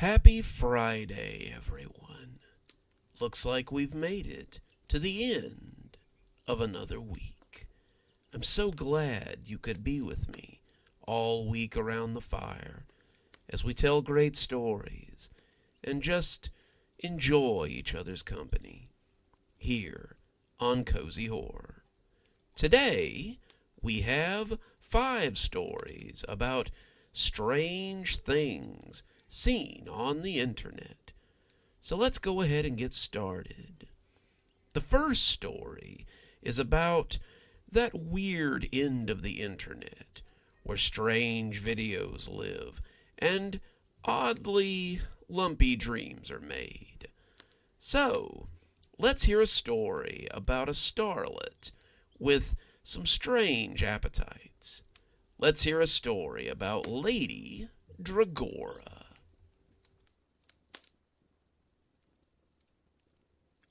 Happy Friday, everyone. Looks like we've made it to the end of another week. I'm so glad you could be with me all week around the fire as we tell great stories and just enjoy each other's company here on Cozy Horror. Today, we have 5 stories about strange things seen on the internet. So let's go ahead and get started. The first story is about that weird end of the internet where strange videos live and oddly lumpy dreams are made. So, let's hear a story about a starlet with some strange appetites. Let's hear a story about Lady Dragora.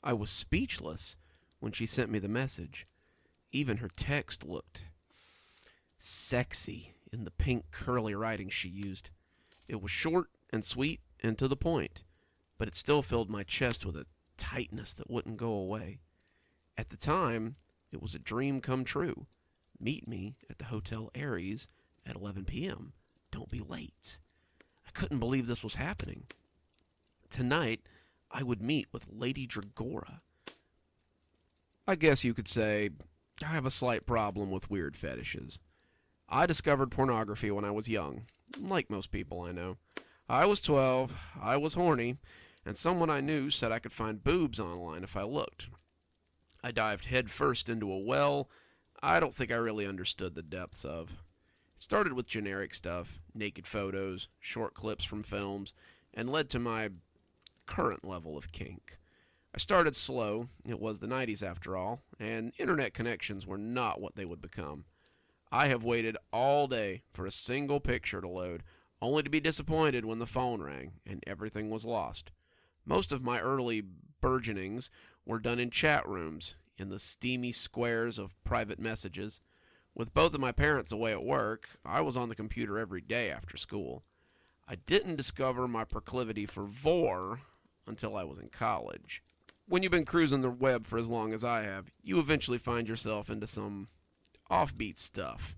I was speechless when she sent me the message. Even her text looked sexy in the pink curly writing she used. It was short and sweet and to the point, but it still filled my chest with a tightness that wouldn't go away. At the time, it was a dream come true. Meet me at the Hotel Aries at 11 p.m. Don't be late. I couldn't believe this was happening. Tonight, I would meet with Lady Dragora. I guess you could say I have a slight problem with weird fetishes. I discovered pornography when I was young, like most people I know. I was 12, I was horny, and someone I knew said I could find boobs online if I looked. I dived headfirst into a well I don't think I really understood the depths of. It started with generic stuff, naked photos, short clips from films, and led to my current level of kink. I started slow, it was the 90s after all, and internet connections were not what they would become. I have waited all day for a single picture to load, only to be disappointed when the phone rang and everything was lost. Most of my early burgeonings were done in chat rooms, in the steamy squares of private messages. With both of my parents away at work, I was on the computer every day after school. I didn't discover my proclivity for vor until I was in college. When you've been cruising the web for as long as I have, you eventually find yourself into some offbeat stuff.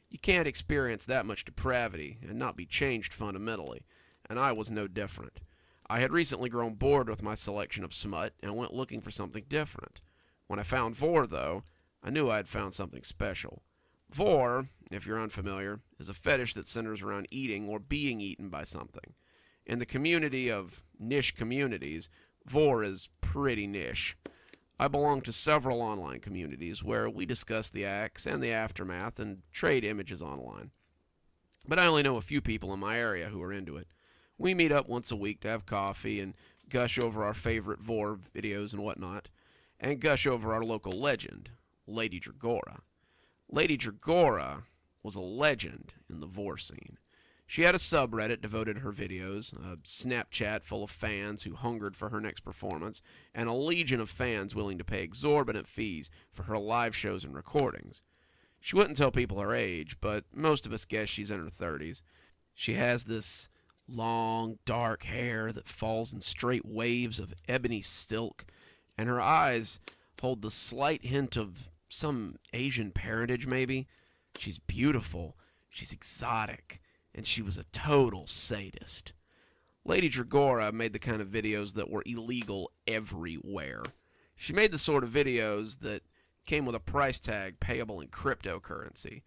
You can't experience that much depravity and not be changed fundamentally, and I was no different. I had recently grown bored with my selection of smut and went looking for something different. When I found vor, though, I knew I had found something special. Vor, if you're unfamiliar, is a fetish that centers around eating or being eaten by something. In the community of niche communities, vor is pretty niche. I belong to several online communities where we discuss the acts and the aftermath and trade images online. But I only know a few people in my area who are into it. We meet up once a week to have coffee and gush over our favorite vor videos and whatnot, and gush over our local legend, Lady Dragora. Lady Dragora was a legend in the vor scene. She had a subreddit devoted to her videos, a Snapchat full of fans who hungered for her next performance, and a legion of fans willing to pay exorbitant fees for her live shows and recordings. She wouldn't tell people her age, but most of us guess she's in her 30s. She has this long, dark hair that falls in straight waves of ebony silk, and her eyes hold the slight hint of some Asian parentage, maybe. She's beautiful, she's exotic, and she was a total sadist. Lady Dragora made the kind of videos that were illegal everywhere. She made the sort of videos that came with a price tag payable in cryptocurrency.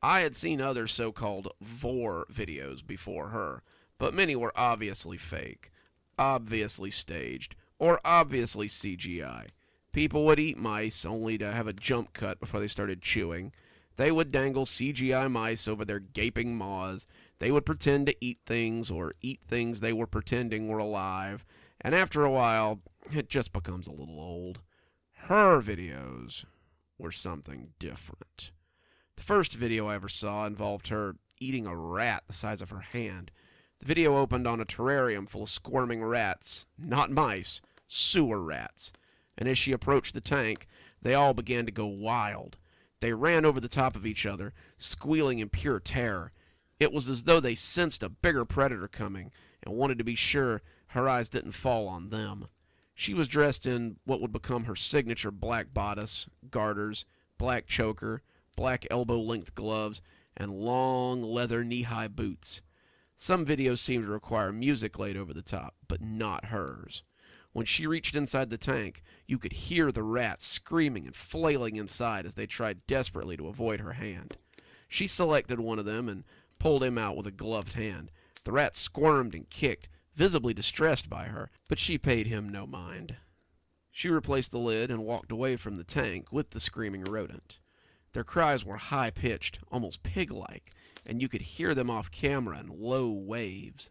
I had seen other so-called vor videos before her, but many were obviously fake, obviously staged, or obviously CGI. People would eat mice only to have a jump cut before they started chewing. They would dangle CGI mice over their gaping maws. They would pretend to eat things or eat things they were pretending were alive. And after a while, it just becomes a little old. Her videos were something different. The first video I ever saw involved her eating a rat the size of her hand. The video opened on a terrarium full of squirming rats, not mice, sewer rats. And as she approached the tank, they all began to go wild. They ran over the top of each other, squealing in pure terror. It was as though they sensed a bigger predator coming, and wanted to be sure her eyes didn't fall on them. She was dressed in what would become her signature black bodice, garters, black choker, black elbow-length gloves, and long leather knee-high boots. Some videos seemed to require music laid over the top, but not hers. When she reached inside the tank, you could hear the rats screaming and flailing inside as they tried desperately to avoid her hand. She selected one of them and pulled him out with a gloved hand. The rat squirmed and kicked, visibly distressed by her, but she paid him no mind. She replaced the lid and walked away from the tank with the screaming rodent. Their cries were high-pitched, almost pig-like, and you could hear them off camera in low waves.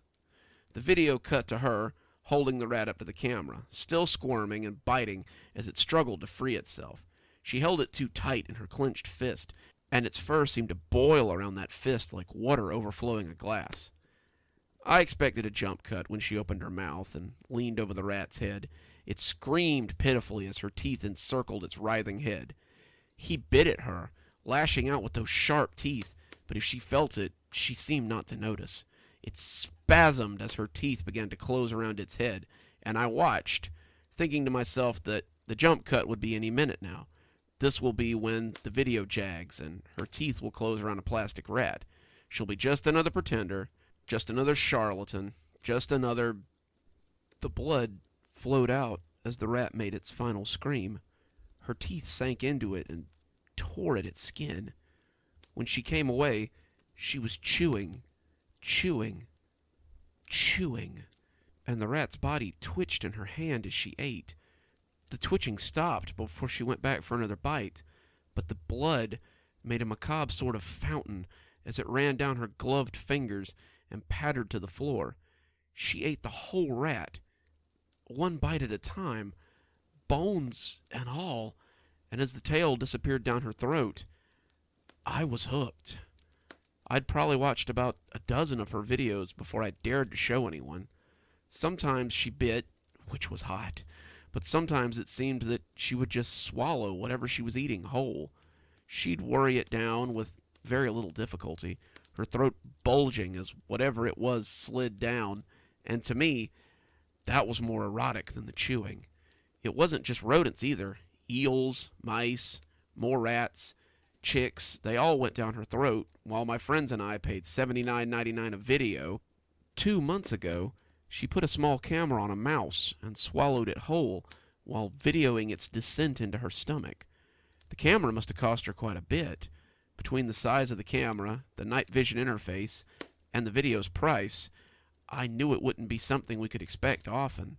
The video cut to her, holding the rat up to the camera, still squirming and biting as it struggled to free itself. She held it too tight in her clenched fist, and its fur seemed to boil around that fist like water overflowing a glass. I expected a jump cut when she opened her mouth and leaned over the rat's head. It screamed pitifully as her teeth encircled its writhing head. He bit at her, lashing out with those sharp teeth, but if she felt it, she seemed not to notice. It spasmed as her teeth began to close around its head, and I watched, thinking to myself that the jump cut would be any minute now. This will be when the video jags, and her teeth will close around a plastic rat. She'll be just another pretender, just another charlatan, just another... The blood flowed out as the rat made its final scream. Her teeth sank into it and tore at its skin. When she came away, she was chewing, and the rat's body twitched in her hand as she ate. The twitching stopped before she went back for another bite, but the blood made a macabre sort of fountain as it ran down her gloved fingers and pattered to the floor. She ate the whole rat, one bite at a time, bones and all, and as the tail disappeared down her throat, I was hooked. I'd probably watched about a dozen of her videos before I dared to show anyone. Sometimes she bit, which was hot, but sometimes it seemed that she would just swallow whatever she was eating whole. She'd worry it down with very little difficulty, her throat bulging as whatever it was slid down, and to me, that was more erotic than the chewing. It wasn't just rodents either. Eels, mice, more rats, chicks, they all went down her throat, while my friends and I paid $79.99 a video. 2 months ago, she put a small camera on a mouse and swallowed it whole while videoing its descent into her stomach. The camera must have cost her quite a bit. Between the size of the camera, the night vision interface, and the video's price, I knew it wouldn't be something we could expect often.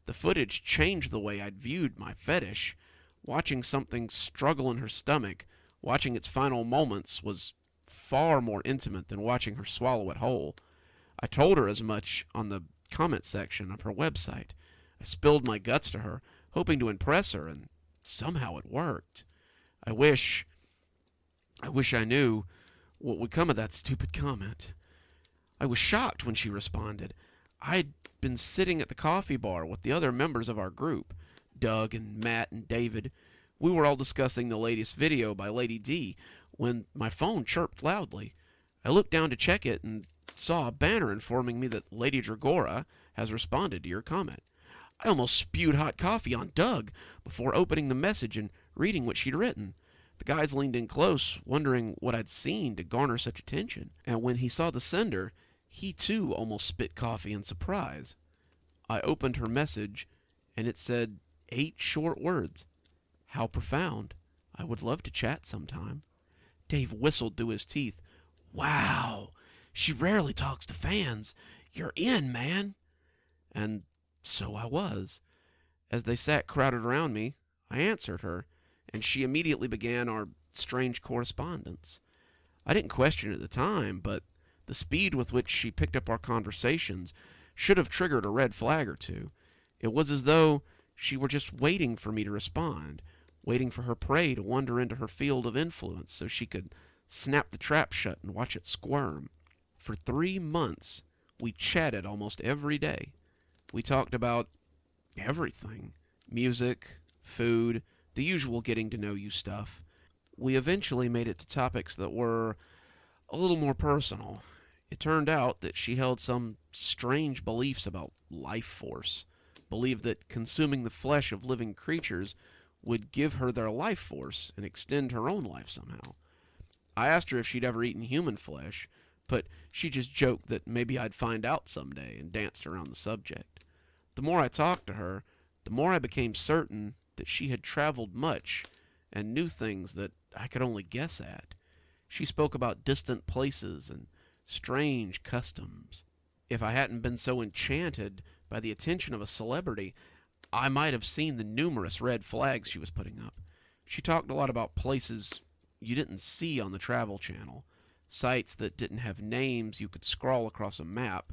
The footage changed the way I'd viewed my fetish. Watching something struggle in her stomach, watching its final moments, was far more intimate than watching her swallow it whole. I told her as much on the comment section of her website. I spilled my guts to her, hoping to impress her, and somehow it worked. I wish I knew what would come of that stupid comment. I was shocked when she responded. I'd been sitting at the coffee bar with the other members of our group, Doug and Matt and David. We were all discussing the latest video by Lady D when my phone chirped loudly. I looked down to check it and saw a banner informing me that Lady Dragora has responded to your comment. I almost spewed hot coffee on Doug before opening the message and reading what she'd written. The guys leaned in close, wondering what I'd seen to garner such attention, and when he saw the sender, he too almost spit coffee in surprise. I opened her message, and it said 8 short words. How profound. I would love to chat sometime. Dave whistled through his teeth. Wow, she rarely talks to fans. You're in, man. And so I was. As they sat crowded around me, I answered her, and she immediately began our strange correspondence. I didn't question it at the time, but the speed with which she picked up our conversations should have triggered a red flag or two. It was as though she were just waiting for me to respond, waiting for her prey to wander into her field of influence so she could snap the trap shut and watch it squirm. For 3 months, we chatted almost every day. We talked about everything. Music, food, the usual getting-to-know-you stuff. We eventually made it to topics that were a little more personal. It turned out that she held some strange beliefs about life force, believed that consuming the flesh of living creatures would give her their life force and extend her own life somehow. I asked her if she'd ever eaten human flesh, but she just joked that maybe I'd find out someday and danced around the subject. The more I talked to her, the more I became certain that she had traveled much and knew things that I could only guess at. She spoke about distant places and strange customs. If I hadn't been so enchanted by the attention of a celebrity, I might have seen the numerous red flags she was putting up. She talked a lot about places you didn't see on the Travel Channel, sites that didn't have names you could scrawl across a map,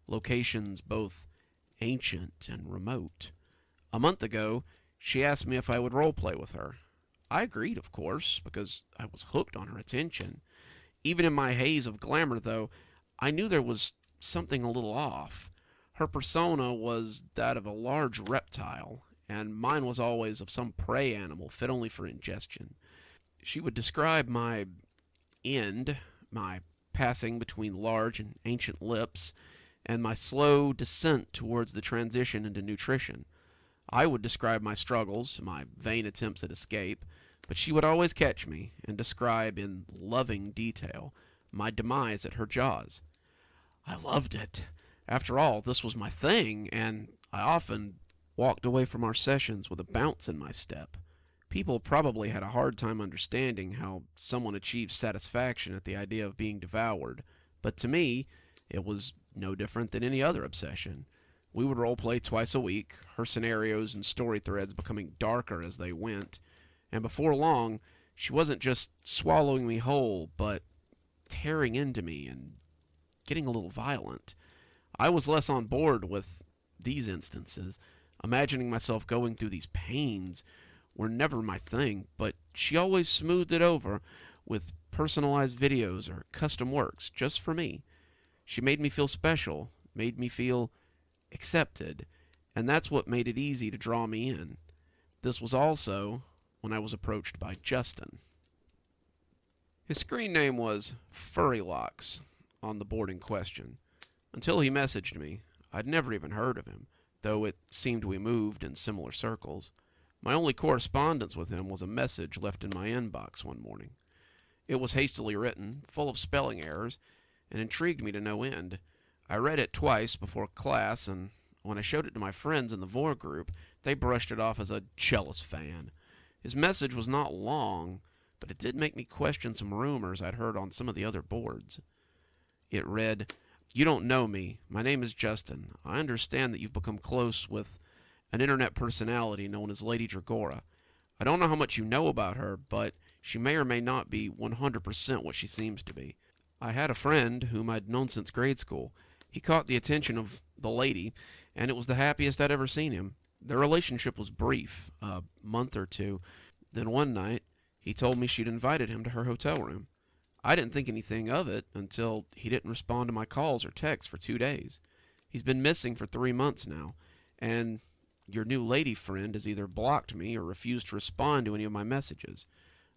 locations both ancient and remote. A month ago, she asked me if I would roleplay with her. I agreed, of course, because I was hooked on her attention. Even in my haze of glamour, though, I knew there was something a little off. Her persona was that of a large reptile, and mine was always of some prey animal fit only for ingestion. She would describe my end, my passing between large and ancient lips, and my slow descent towards the transition into nutrition. I would describe my struggles, my vain attempts at escape, but she would always catch me and describe in loving detail my demise at her jaws. I loved it. After all, this was my thing, and I often walked away from our sessions with a bounce in my step. People probably had a hard time understanding how someone achieves satisfaction at the idea of being devoured, but to me, it was no different than any other obsession. We would roleplay twice a week, her scenarios and story threads becoming darker as they went, and before long, she wasn't just swallowing me whole, but tearing into me and getting a little violent. I was less on board with these instances. Imagining myself going through these pains were never my thing, but she always smoothed it over with personalized videos or custom works just for me. She made me feel special, made me feel accepted, and that's what made it easy to draw me in. This was also when I was approached by Justin. His screen name was Furrylocks on the board in question. Until he messaged me, I'd never even heard of him, though it seemed we moved in similar circles. My only correspondence with him was a message left in my inbox one morning. It was hastily written, full of spelling errors, and intrigued me to no end. I read it twice before class, and when I showed it to my friends in the Vor group, they brushed it off as a jealous fan. His message was not long, but it did make me question some rumors I'd heard on some of the other boards. It read, "You don't know me. My name is Justin. I understand that you've become close with an internet personality known as Lady Dragora. I don't know how much you know about her, but she may or may not be 100% what she seems to be. I had a friend whom I'd known since grade school. He caught the attention of the lady, and it was the happiest I'd ever seen him. Their relationship was brief, a month or two. Then one night, he told me she'd invited him to her hotel room. I didn't think anything of it until he didn't respond to my calls or texts for 2 days. He's been missing for 3 months now, and your new lady friend has either blocked me or refused to respond to any of my messages.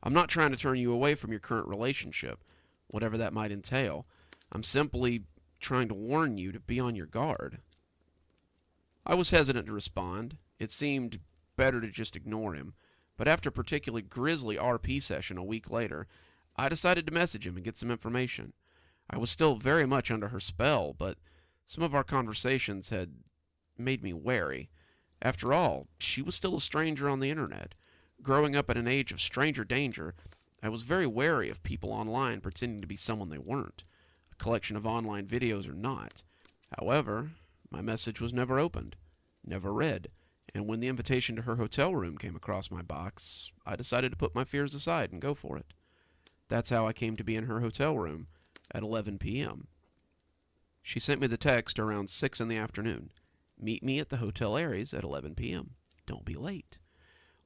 I'm not trying to turn you away from your current relationship, whatever that might entail. I'm simply trying to warn you to be on your guard." I was hesitant to respond. It seemed better to just ignore him, but after a particularly grisly RP session a week later, I decided to message him and get some information. I was still very much under her spell, but some of our conversations had made me wary. After all, she was still a stranger on the internet. Growing up at an age of stranger danger, I was very wary of people online pretending to be someone they weren't, a collection of online videos or not. However, my message was never opened, never read, and when the invitation to her hotel room came across my box, I decided to put my fears aside and go for it. That's how I came to be in her hotel room at 11 p.m. She sent me the text around 6 in the afternoon. "Meet me at the Hotel Aries at 11 p.m. Don't be late,"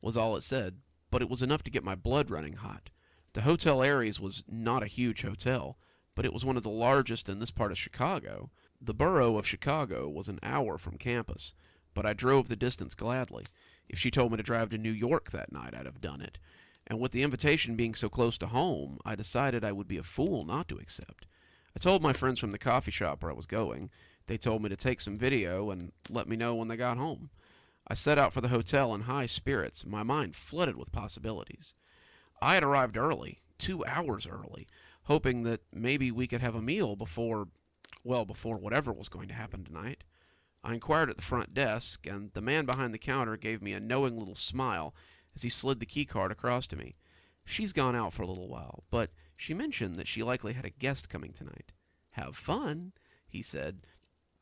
was all it said, but it was enough to get my blood running hot. The Hotel Aries was not a huge hotel, but it was one of the largest in this part of Chicago. The borough of Chicago was an hour from campus, but I drove the distance gladly. If she told me to drive to New York that night, I'd have done it. And with the invitation being so close to home, I decided I would be a fool not to accept. I told my friends from the coffee shop where I was going. They told me to take some video and let me know when they got home. I set out for the hotel in high spirits, my mind flooded with possibilities. I had arrived early, 2 hours early, hoping that maybe we could have a meal before whatever was going to happen tonight. I inquired at the front desk, and the man behind the counter gave me a knowing little smile as he slid the keycard across to me. She's gone out for a little while, but she mentioned that she likely had a guest coming tonight. Have fun, he said.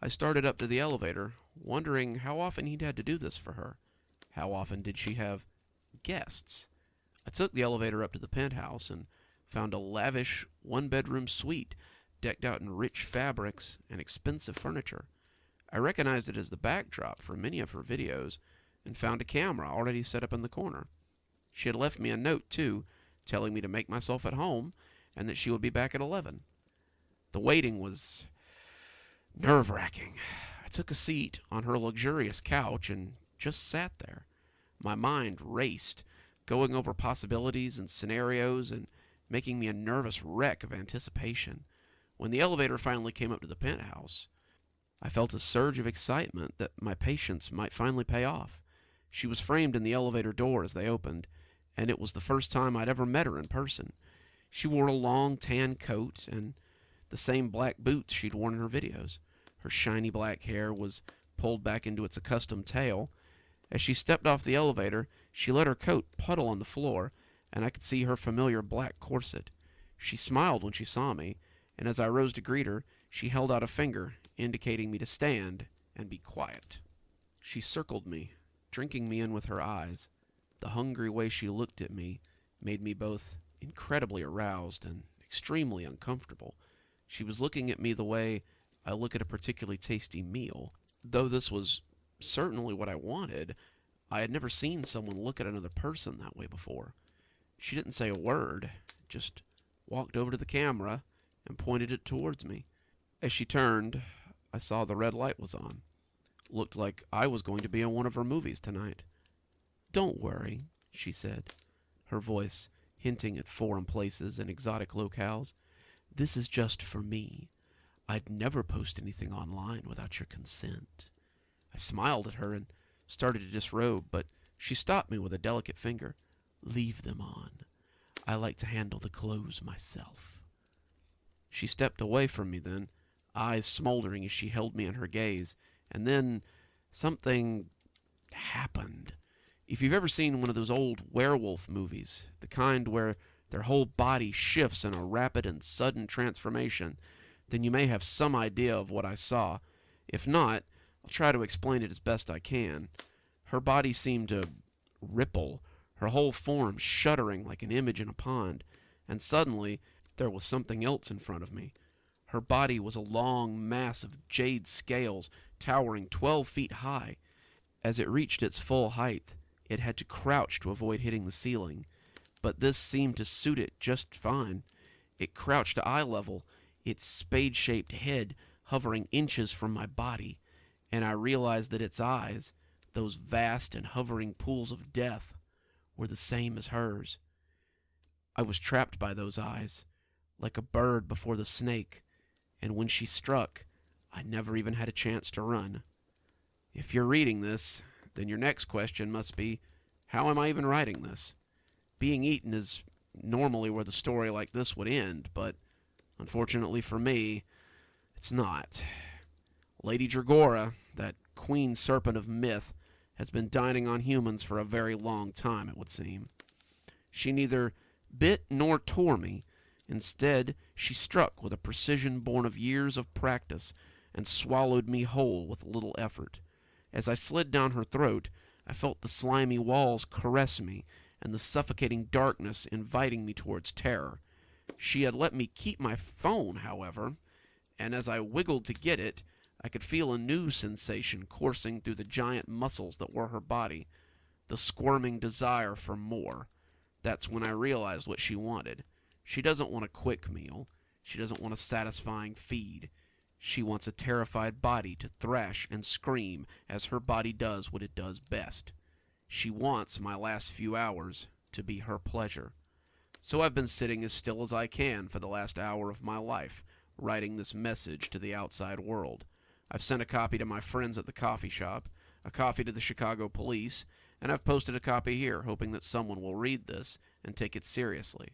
I started up to the elevator, wondering how often he'd had to do this for her. How often did she have guests? I took the elevator up to the penthouse and found a lavish one-bedroom suite decked out in rich fabrics and expensive furniture. I recognized it as the backdrop for many of her videos and found a camera already set up in the corner. She had left me a note, too, telling me to make myself at home and that she would be back at 11. The waiting was nerve-wracking. I took a seat on her luxurious couch and just sat there. My mind raced, going over possibilities and scenarios and making me a nervous wreck of anticipation. When the elevator finally came up to the penthouse, I felt a surge of excitement that my patience might finally pay off. She was framed in the elevator door as they opened, and it was the first time I'd ever met her in person. She wore a long tan coat and the same black boots she'd worn in her videos. Her shiny black hair was pulled back into its accustomed tail. As she stepped off the elevator, she let her coat puddle on the floor, and I could see her familiar black corset. She smiled when she saw me, and as I rose to greet her, she held out a finger, indicating me to stand and be quiet. She circled me, drinking me in with her eyes. The hungry way she looked at me made me both incredibly aroused and extremely uncomfortable. She was looking at me the way I look at a particularly tasty meal. Though this was certainly what I wanted, I had never seen someone look at another person that way before. She didn't say a word, just walked over to the camera and pointed it towards me. As she turned, I saw the red light was on. Looked like I was going to be in one of her movies tonight. "Don't worry," she said, her voice hinting at foreign places and exotic locales. "This is just for me. I'd never post anything online without your consent." I smiled at her and started to disrobe, but she stopped me with a delicate finger. "Leave them on. I like to handle the clothes myself." She stepped away from me then, eyes smoldering as she held me in her gaze, and then something happened. If you've ever seen one of those old werewolf movies, the kind where their whole body shifts in a rapid and sudden transformation, then you may have some idea of what I saw. If not, I'll try to explain it as best I can. Her body seemed to ripple, her whole form shuddering like an image in a pond, and suddenly there was something else in front of me. Her body was a long mass of jade scales towering 12 feet high. As it reached its full height, it had to crouch to avoid hitting the ceiling, but this seemed to suit it just fine. It crouched to eye level, its spade-shaped head hovering inches from my body, and I realized that its eyes, those vast and hovering pools of death, were the same as hers. I was trapped by those eyes, like a bird before the snake, and when she struck, I never even had a chance to run. If you're reading this, then your next question must be, how am I even writing this? Being eaten is normally where the story like this would end, but unfortunately for me, it's not. Lady Dragora, that queen serpent of myth, has been dining on humans for a very long time, it would seem. She neither bit nor tore me. Instead, she struck with a precision born of years of practice and swallowed me whole with little effort. As I slid down her throat, I felt the slimy walls caress me and the suffocating darkness inviting me towards terror. She had let me keep my phone, however, and as I wiggled to get it, I could feel a new sensation coursing through the giant muscles that were her body, the squirming desire for more. That's when I realized what she wanted. She doesn't want a quick meal. She doesn't want a satisfying feed. She wants a terrified body to thrash and scream as her body does what it does best. She wants my last few hours to be her pleasure. So I've been sitting as still as I can for the last hour of my life, writing this message to the outside world. I've sent a copy to my friends at the coffee shop, a copy to the Chicago police, and I've posted a copy here, hoping that someone will read this and take it seriously.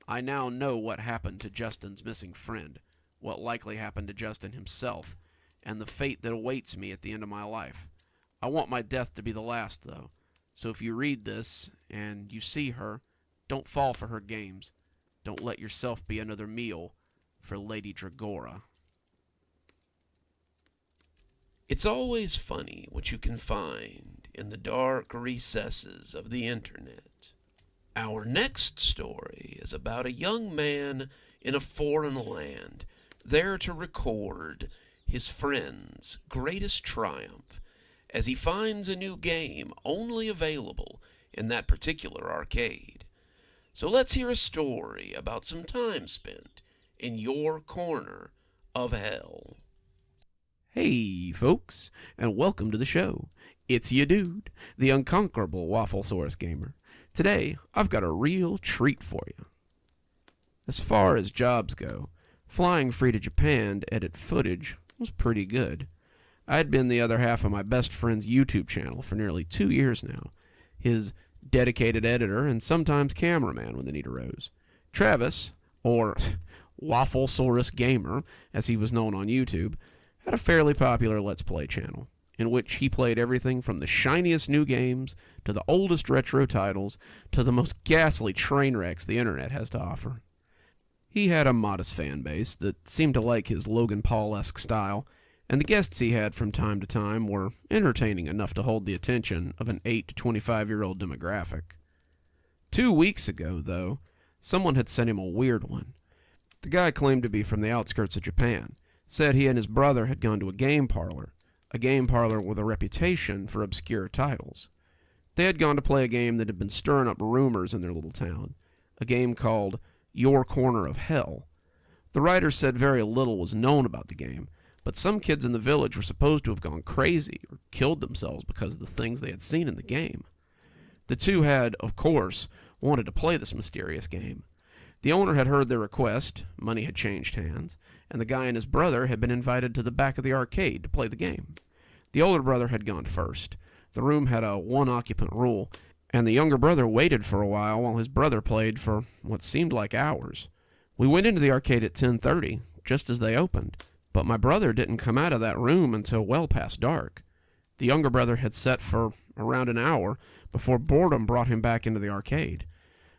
I now know what happened to Justin's missing friend, what likely happened to Justin himself, and the fate that awaits me at the end of my life. I want my death to be the last, though, so if you read this and you see her, don't fall for her games. Don't let yourself be another meal for Lady Dragora. It's always funny what you can find in the dark recesses of the internet. Our next story is about a young man in a foreign land, there to record his friend's greatest triumph as he finds a new game only available in that particular arcade. So let's hear a story about some time spent in your corner of hell. Hey, folks, and welcome to the show. It's ya dude, the unconquerable Wafflesaurus gamer. Today, I've got a real treat for you. As far as jobs go, flying free to Japan to edit footage was pretty good. I'd been the other half of my best friend's YouTube channel for nearly 2 years now, his dedicated editor and sometimes cameraman when the need arose. Travis, or Wafflesaurus Gamer, as he was known on YouTube, had a fairly popular Let's Play channel, in which he played everything from the shiniest new games to the oldest retro titles to the most ghastly train wrecks the internet has to offer. He had a modest fan base that seemed to like his Logan Paul-esque style, and the guests he had from time to time were entertaining enough to hold the attention of an 8 to 25-year-old demographic. 2 weeks ago, though, someone had sent him a weird one. The guy claimed to be from the outskirts of Japan, said he and his brother had gone to a game parlor with a reputation for obscure titles. They had gone to play a game that had been stirring up rumors in their little town, a game called Your Corner of Hell. The writer said very little was known about the game, but some kids in the village were supposed to have gone crazy or killed themselves because of the things they had seen in the game. The two had, of course, wanted to play this mysterious game. The owner had heard their request, money had changed hands, and the guy and his brother had been invited to the back of the arcade to play the game. The older brother had gone first. The room had a one-occupant rule, and the younger brother waited for a while his brother played for what seemed like hours. We went into the arcade at 10:30, just as they opened, but my brother didn't come out of that room until well past dark. The younger brother had sat for around an hour before boredom brought him back into the arcade.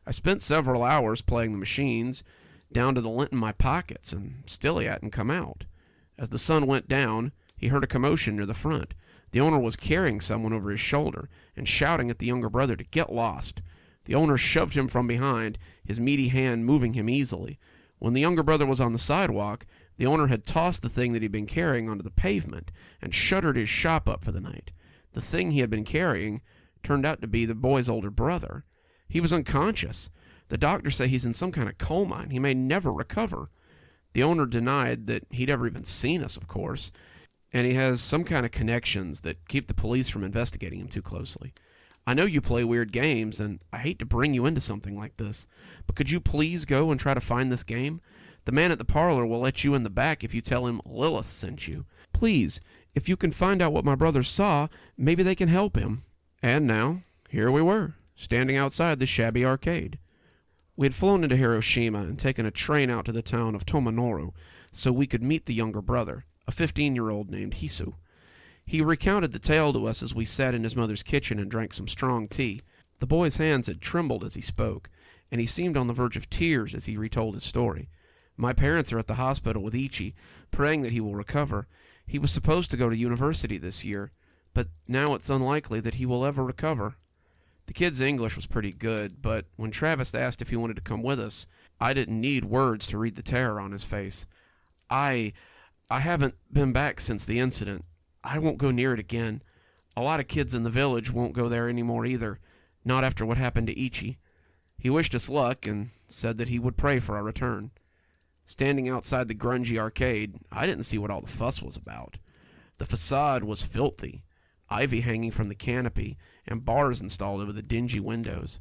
I spent several hours playing the machines, down to the lint in my pockets, and still he hadn't come out. As the sun went down, he heard a commotion near the front. The owner was carrying someone over his shoulder and shouting at the younger brother to get lost. The owner shoved him from behind, his meaty hand moving him easily. When the younger brother was on the sidewalk, the owner had tossed the thing that he'd been carrying onto the pavement and shuttered his shop up for the night. The thing he had been carrying turned out to be the boy's older brother. He was unconscious. The doctors say he's in some kind of coma and he may never recover. The owner denied that he'd ever even seen us, of course, and he has some kind of connections that keep the police from investigating him too closely. I know you play weird games, and I hate to bring you into something like this, but could you please go and try to find this game? The man at the parlor will let you in the back if you tell him Lilith sent you. Please, if you can find out what my brother saw, maybe they can help him. And now, here we were, standing outside the shabby arcade. We had flown into Hiroshima and taken a train out to the town of Tomanoru so we could meet the younger brother, a 15-year-old named Hisu. He recounted the tale to us as we sat in his mother's kitchen and drank some strong tea. The boy's hands had trembled as he spoke, and he seemed on the verge of tears as he retold his story. My parents are at the hospital with Ichi, praying that he will recover. He was supposed to go to university this year, but now it's unlikely that he will ever recover. The kid's English was pretty good, but when Travis asked if he wanted to come with us, I didn't need words to read the terror on his face. I haven't been back since the incident. I won't go near it again. A lot of kids in the village won't go there anymore either, not after what happened to Ichi. He wished us luck and said that he would pray for our return. Standing outside the grungy arcade, I didn't see what all the fuss was about. The facade was filthy, ivy hanging from the canopy, and bars installed over the dingy windows.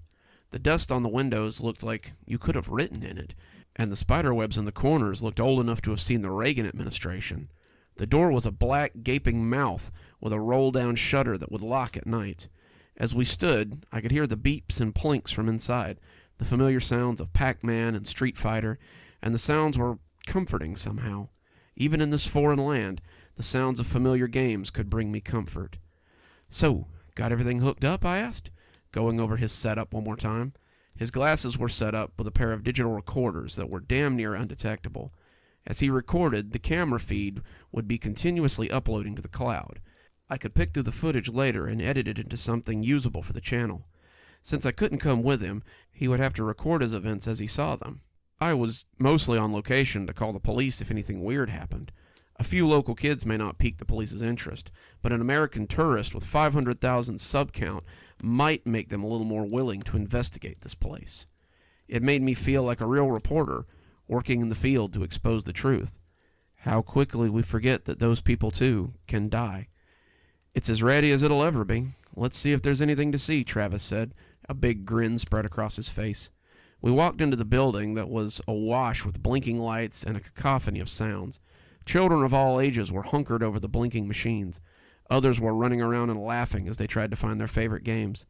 The dust on the windows looked like you could have written in it, and the spiderwebs in the corners looked old enough to have seen the Reagan administration. The door was a black, gaping mouth with a roll-down shutter that would lock at night. As we stood, I could hear the beeps and plinks from inside, the familiar sounds of Pac-Man and Street Fighter, and the sounds were comforting somehow. Even in this foreign land, the sounds of familiar games could bring me comfort. "So, got everything hooked up?" I asked, going over his setup one more time. His glasses were set up with a pair of digital recorders that were damn near undetectable. As he recorded, the camera feed would be continuously uploading to the cloud. I could pick through the footage later and edit it into something usable for the channel. Since I couldn't come with him, he would have to record his events as he saw them. I was mostly on location to call the police if anything weird happened. A few local kids may not pique the police's interest, but an American tourist with 500,000 sub count might make them a little more willing to investigate this place. It made me feel like a real reporter, working in the field to expose the truth. How quickly we forget that those people, too, can die. "It's as ready as it'll ever be. Let's see if there's anything to see," Travis said. A big grin spread across his face. We walked into the building that was awash with blinking lights and a cacophony of sounds. Children of all ages were hunkered over the blinking machines. Others were running around and laughing as they tried to find their favorite games.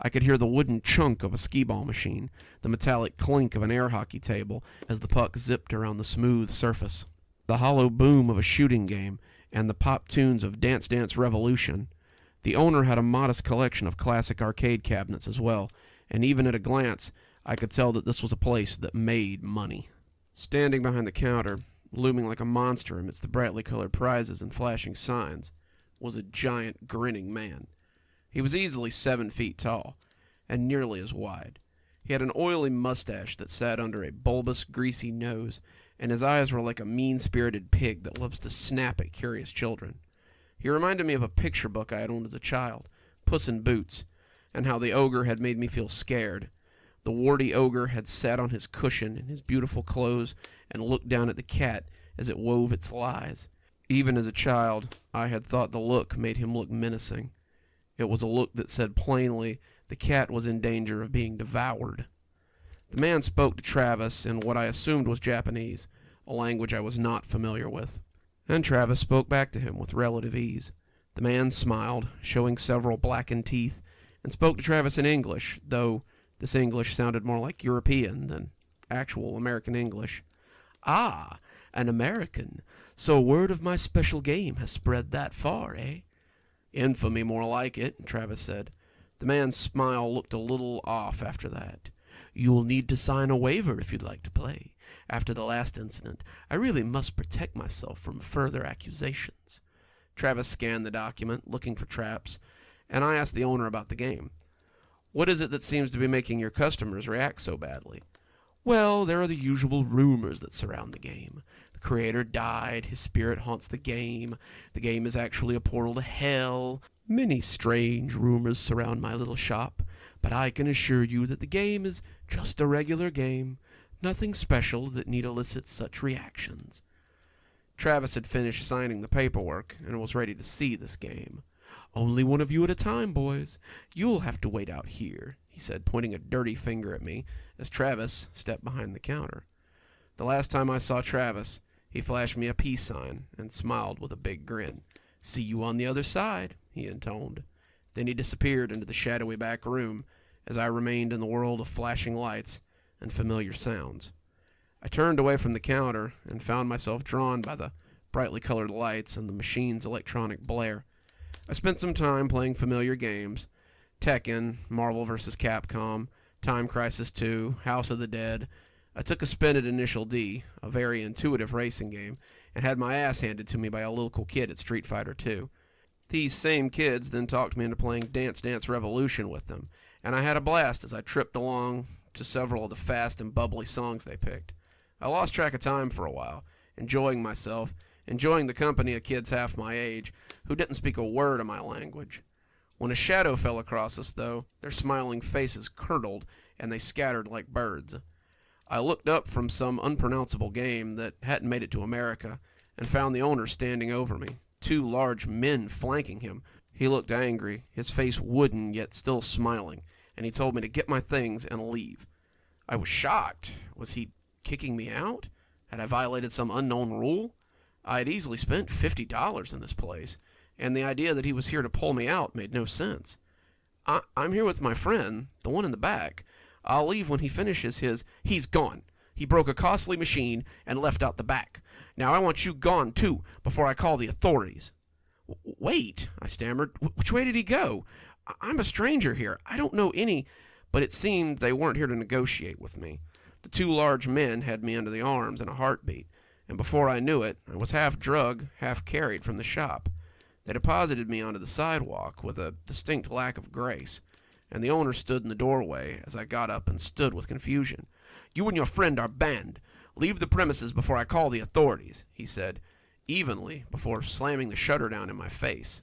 I could hear the wooden chunk of a skee-ball machine, the metallic clink of an air hockey table as the puck zipped around the smooth surface, the hollow boom of a shooting game, and the pop tunes of Dance Dance Revolution. The owner had a modest collection of classic arcade cabinets as well, and even at a glance, I could tell that this was a place that made money. Standing behind the counter, looming like a monster amidst the brightly colored prizes and flashing signs, was a giant, grinning man. He was easily 7 feet tall, and nearly as wide. He had an oily mustache that sat under a bulbous, greasy nose, and his eyes were like a mean-spirited pig that loves to snap at curious children. He reminded me of a picture book I had owned as a child, Puss in Boots, and how the ogre had made me feel scared. The warty ogre had sat on his cushion in his beautiful clothes and looked down at the cat as it wove its lies. Even as a child, I had thought the look made him look menacing. It was a look that said plainly the cat was in danger of being devoured. The man spoke to Travis in what I assumed was Japanese, a language I was not familiar with, and Travis spoke back to him with relative ease. The man smiled, showing several blackened teeth, and spoke to Travis in English, though this English sounded more like European than actual American English. "Ah, an American. So word of my special game has spread that far, eh?" "Infamy, more like it," Travis said. The man's smile looked a little off after that. "You'll need to sign a waiver if you'd like to play. After the last incident, I really must protect myself from further accusations." Travis scanned the document, looking for traps, and I asked the owner about the game. "What is it that seems to be making your customers react so badly?" "Well, there are the usual rumors that surround the game. The creator died, his spirit haunts the game is actually a portal to hell. Many strange rumors surround my little shop, but I can assure you that the game is just a regular game, nothing special that need elicit such reactions." Travis had finished signing the paperwork and was ready to see this game. "Only one of you at a time, boys. You'll have to wait out here," he said, pointing a dirty finger at me as Travis stepped behind the counter. The last time I saw Travis, he flashed me a peace sign and smiled with a big grin. "See you on the other side," he intoned. Then he disappeared into the shadowy back room as I remained in the world of flashing lights and familiar sounds. I turned away from the counter and found myself drawn by the brightly colored lights and the machine's electronic blare. I spent some time playing familiar games: Tekken, Marvel vs. Capcom, Time Crisis 2, House of the Dead. I took a spin at Initial D, a very intuitive racing game, and had my ass handed to me by a local kid at Street Fighter 2. These same kids then talked me into playing Dance Dance Revolution with them, and I had a blast as I tripped along to several of the fast and bubbly songs they picked. I lost track of time for a while, enjoying myself, enjoying the company of kids half my age who didn't speak a word of my language. When a shadow fell across us, though, their smiling faces curdled and they scattered like birds. I looked up from some unpronounceable game that hadn't made it to America and found the owner standing over me, 2 large men flanking him. He looked angry, his face wooden yet still smiling, and he told me to get my things and leave. I was shocked. Was he kicking me out? Had I violated some unknown rule? I had easily spent $50 in this place, and the idea that he was here to pull me out made no sense. I'm here with my friend, the one in the back. I'll leave when he finishes his... He's gone. He broke a costly machine and left out the back. Now I want you gone, too, before I call the authorities. Wait, I stammered. Which way did he go? I'm a stranger here. I don't know any... But it seemed they weren't here to negotiate with me. The two large men had me under the arms in a heartbeat, and before I knew it, I was half drugged, half carried from the shop. They deposited me onto the sidewalk with a distinct lack of grace, and the owner stood in the doorway as I got up and stood with confusion. You and your friend are banned. Leave the premises before I call the authorities, he said, evenly, before slamming the shutter down in my face.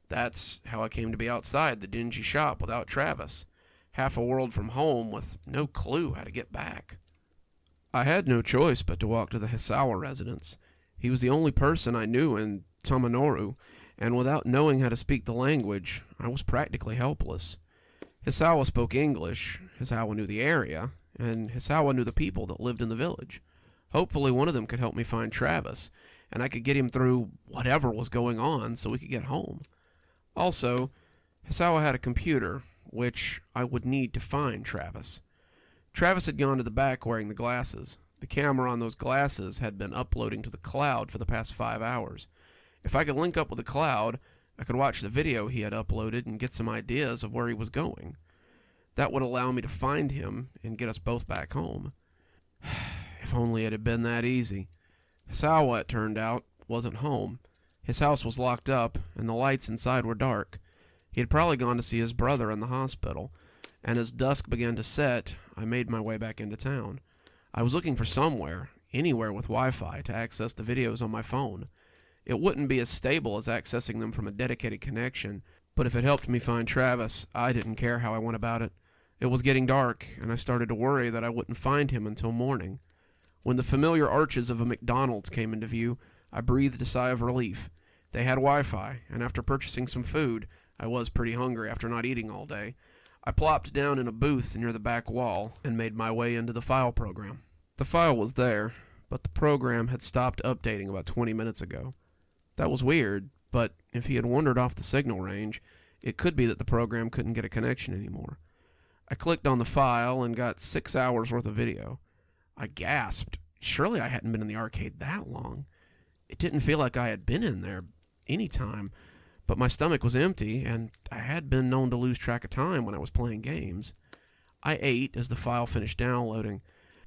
That's how I came to be outside the dingy shop without Travis, half a world from home with no clue how to get back. I had no choice but to walk to the Hisawa residence. He was the only person I knew in Tamanoru, and without knowing how to speak the language, I was practically helpless. Hisawa spoke English, Hisawa knew the area, and Hisawa knew the people that lived in the village. Hopefully one of them could help me find Travis, and I could get him through whatever was going on so we could get home. Also, Hisawa had a computer, which I would need to find Travis. Travis had gone to the back wearing the glasses. The camera on those glasses had been uploading to the cloud for the past 5 hours. If I could link up with the cloud, I could watch the video he had uploaded and get some ideas of where he was going. That would allow me to find him and get us both back home. If only it had been that easy. Hisawa, it turned out, wasn't home. His house was locked up, and the lights inside were dark. He had probably gone to see his brother in the hospital, and as dusk began to set, I made my way back into town. I was looking for somewhere, anywhere with Wi-Fi, to access the videos on my phone. It wouldn't be as stable as accessing them from a dedicated connection, but if it helped me find Travis, I didn't care how I went about it. It was getting dark, and I started to worry that I wouldn't find him until morning. When the familiar arches of a McDonald's came into view, I breathed a sigh of relief. They had Wi-Fi, and after purchasing some food, I was pretty hungry after not eating all day, I plopped down in a booth near the back wall and made my way into the file program. The file was there, but the program had stopped updating about 20 minutes ago. That was weird, but if he had wandered off the signal range, it could be that the program couldn't get a connection anymore. I clicked on the file and got 6 hours worth of video. I gasped. Surely I hadn't been in the arcade that long. It didn't feel like I had been in there any time, but my stomach was empty, and I had been known to lose track of time when I was playing games. I ate as the file finished downloading.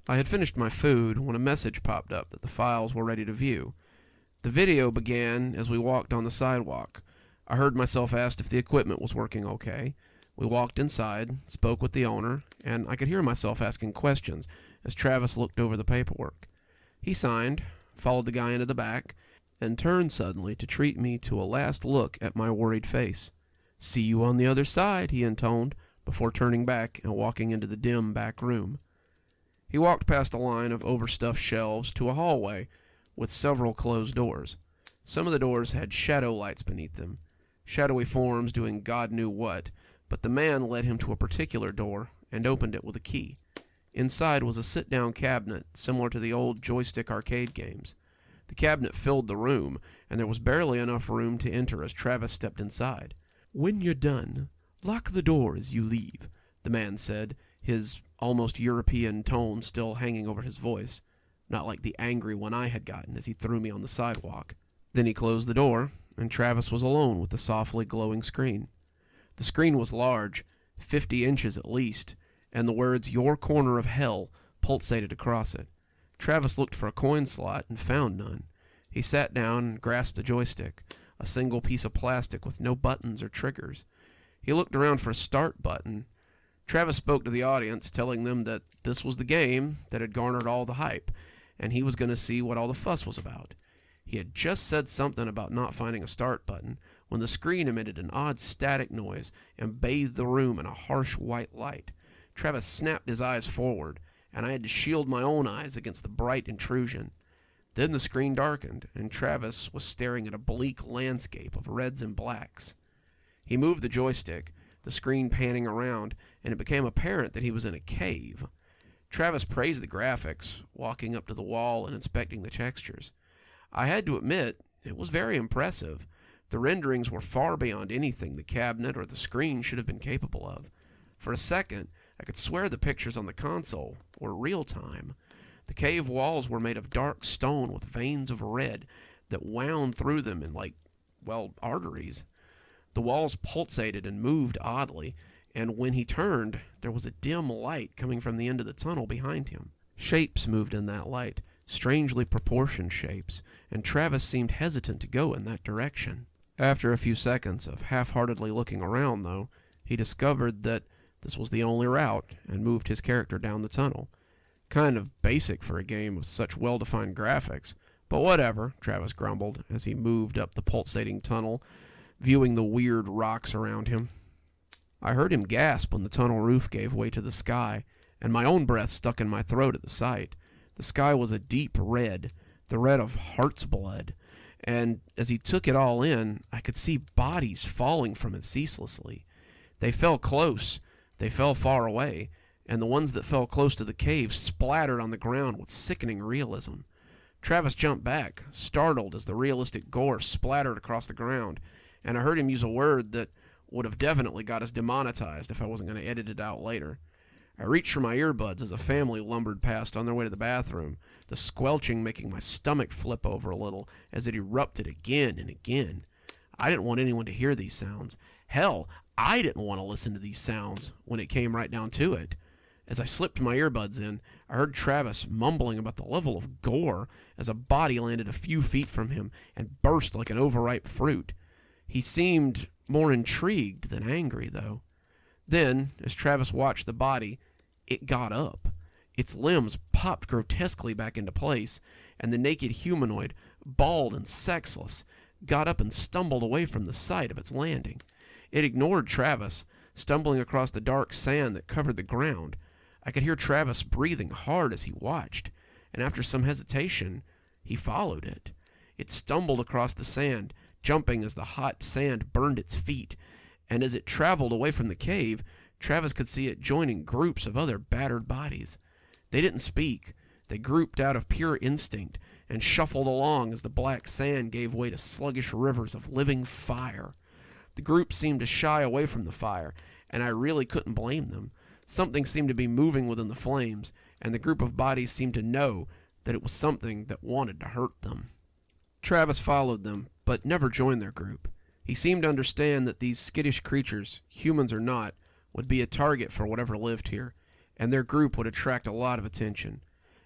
I had finished my food when a message popped up that the files were ready to view. The video began as we walked on the sidewalk. I heard myself asked if the equipment was working okay. We walked inside, spoke with the owner, and I could hear myself asking questions as Travis looked over the paperwork. He signed, followed the guy into the back, and turned suddenly to treat me to a last look at my worried face. "See you on the other side," he intoned, before turning back and walking into the dim back room. He walked past a line of overstuffed shelves to a hallway with several closed doors. Some of the doors had shadow lights beneath them, shadowy forms doing God knew what, but the man led him to a particular door and opened it with a key. Inside was a sit-down cabinet similar to the old joystick arcade games. The cabinet filled the room, and there was barely enough room to enter as Travis stepped inside. "When you're done, lock the door as you leave," the man said, his almost European tone still hanging over his voice, not like the angry one I had gotten as he threw me on the sidewalk. Then he closed the door, and Travis was alone with the softly glowing screen. The screen was large, 50 inches at least, and the words "Your Corner of Hell" pulsated across it. Travis looked for a coin slot and found none. He sat down and grasped the joystick, a single piece of plastic with no buttons or triggers. He looked around for a start button. Travis spoke to the audience, telling them that this was the game that had garnered all the hype, and he was going to see what all the fuss was about. He had just said something about not finding a start button when the screen emitted an odd static noise and bathed the room in a harsh white light. Travis snapped his eyes forward, and I had to shield my own eyes against the bright intrusion. Then the screen darkened, and Travis was staring at a bleak landscape of reds and blacks. He moved the joystick, the screen panning around, and it became apparent that he was in a cave. Travis praised the graphics, walking up to the wall and inspecting the textures. I had to admit, it was very impressive. The renderings were far beyond anything the cabinet or the screen should have been capable of. For a second, I could swear the pictures on the console were real-time. The cave walls were made of dark stone with veins of red that wound through them in arteries. The walls pulsated and moved oddly, and when he turned, there was a dim light coming from the end of the tunnel behind him. Shapes moved in that light, strangely proportioned shapes, and Travis seemed hesitant to go in that direction. After a few seconds of half-heartedly looking around, though, he discovered that this was the only route and moved his character down the tunnel. Kind of basic for a game with such well-defined graphics, but whatever, Travis grumbled as he moved up the pulsating tunnel, viewing the weird rocks around him. I heard him gasp when the tunnel roof gave way to the sky, and my own breath stuck in my throat at the sight. The sky was a deep red, the red of heart's blood, and as he took it all in, I could see bodies falling from it ceaselessly. They fell close, they fell far away, and the ones that fell close to the cave splattered on the ground with sickening realism. Travis jumped back, startled as the realistic gore splattered across the ground, and I heard him use a word that would have definitely got us demonetized if I wasn't going to edit it out later. I reached for my earbuds as a family lumbered past on their way to the bathroom, the squelching making my stomach flip over a little as it erupted again and again. I didn't want anyone to hear these sounds. Hell, I didn't want to listen to these sounds when it came right down to it. As I slipped my earbuds in, I heard Travis mumbling about the level of gore as a body landed a few feet from him and burst like an overripe fruit. He seemed more intrigued than angry, though. Then, as Travis watched the body, it got up. Its limbs popped grotesquely back into place, and the naked humanoid, bald and sexless, got up and stumbled away from the site of its landing. It ignored Travis, stumbling across the dark sand that covered the ground. I could hear Travis breathing hard as he watched, and after some hesitation, he followed it. It stumbled across the sand, jumping as the hot sand burned its feet, and as it traveled away from the cave, Travis could see it joining groups of other battered bodies. They didn't speak. They grouped out of pure instinct and shuffled along as the black sand gave way to sluggish rivers of living fire. The group seemed to shy away from the fire, and I really couldn't blame them. Something seemed to be moving within the flames, and the group of bodies seemed to know that it was something that wanted to hurt them. Travis followed them, but never joined their group. He seemed to understand that these skittish creatures, humans or not, would be a target for whatever lived here, and their group would attract a lot of attention.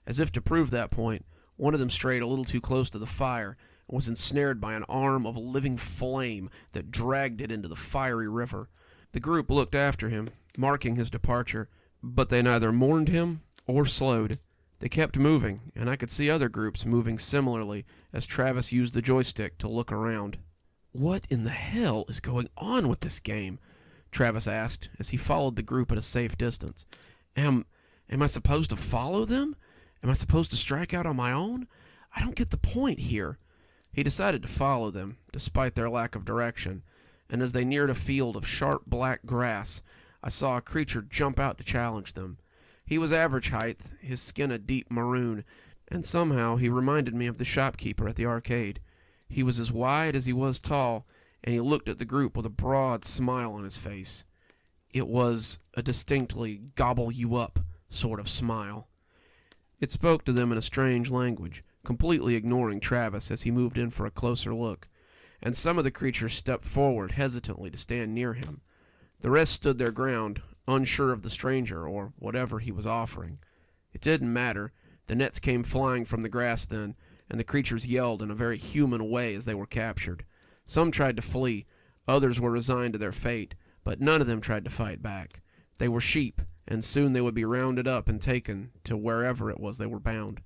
As if to prove that point, one of them strayed a little too close to the fire and was ensnared by an arm of living flame that dragged it into the fiery river. The group looked after him, marking his departure, but they neither mourned him or slowed. They kept moving, and I could see other groups moving similarly as Travis used the joystick to look around. "What in the hell is going on with this game?" Travis asked as he followed the group at a safe distance. Am I supposed to follow them? Am I supposed to strike out on my own? I don't get the point here. He decided to follow them, despite their lack of direction, and as they neared a field of sharp black grass, I saw a creature jump out to challenge them. He was average height, his skin a deep maroon, and somehow he reminded me of the shopkeeper at the arcade. He was as wide as he was tall, and he looked at the group with a broad smile on his face. It was a distinctly gobble-you-up sort of smile. It spoke to them in a strange language, completely ignoring Travis as he moved in for a closer look, and some of the creatures stepped forward hesitantly to stand near him. The rest stood their ground, unsure of the stranger or whatever he was offering. It didn't matter. The nets came flying from the grass then, and the creatures yelled in a very human way as they were captured. Some tried to flee, others were resigned to their fate, but none of them tried to fight back. They were sheep, and soon they would be rounded up and taken to wherever it was they were bound.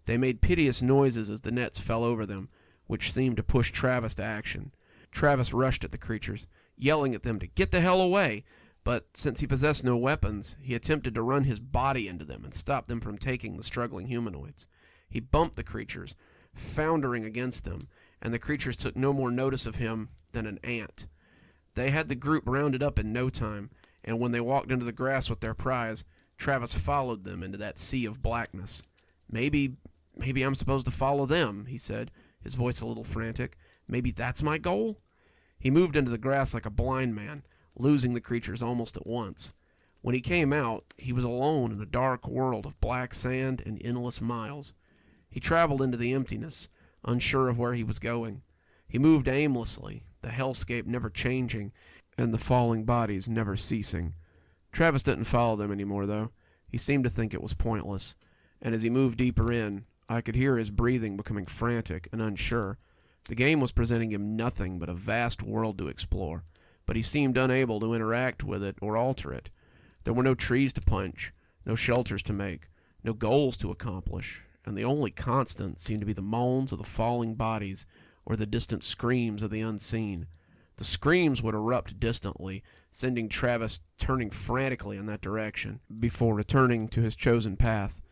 They made piteous noises as the nets fell over them, which seemed to push Travis to action. Travis rushed at the creatures, yelling at them to get the hell away, but since he possessed no weapons, he attempted to run his body into them and stop them from taking the struggling humanoids. He bumped the creatures, foundering against them, and the creatures took no more notice of him than an ant. They had the group rounded up in no time, and when they walked into the grass with their prize, Travis followed them into that sea of blackness. Maybe I'm supposed to follow them, he said, his voice a little frantic. Maybe that's my goal? He moved into the grass like a blind man, losing the creatures almost at once. When he came out, he was alone in a dark world of black sand and endless miles. He traveled into the emptiness, unsure of where he was going. He moved aimlessly, the hellscape never changing, and the falling bodies never ceasing. Travis didn't follow them anymore, though. He seemed to think it was pointless, and as he moved deeper in, I could hear his breathing becoming frantic and unsure. The game was presenting him nothing but a vast world to explore, but he seemed unable to interact with it or alter it. There were no trees to punch, no shelters to make, no goals to accomplish, and the only constant seemed to be the moans of the falling bodies or the distant screams of the unseen. The screams would erupt distantly, sending Travis turning frantically in that direction, before returning to his chosen path.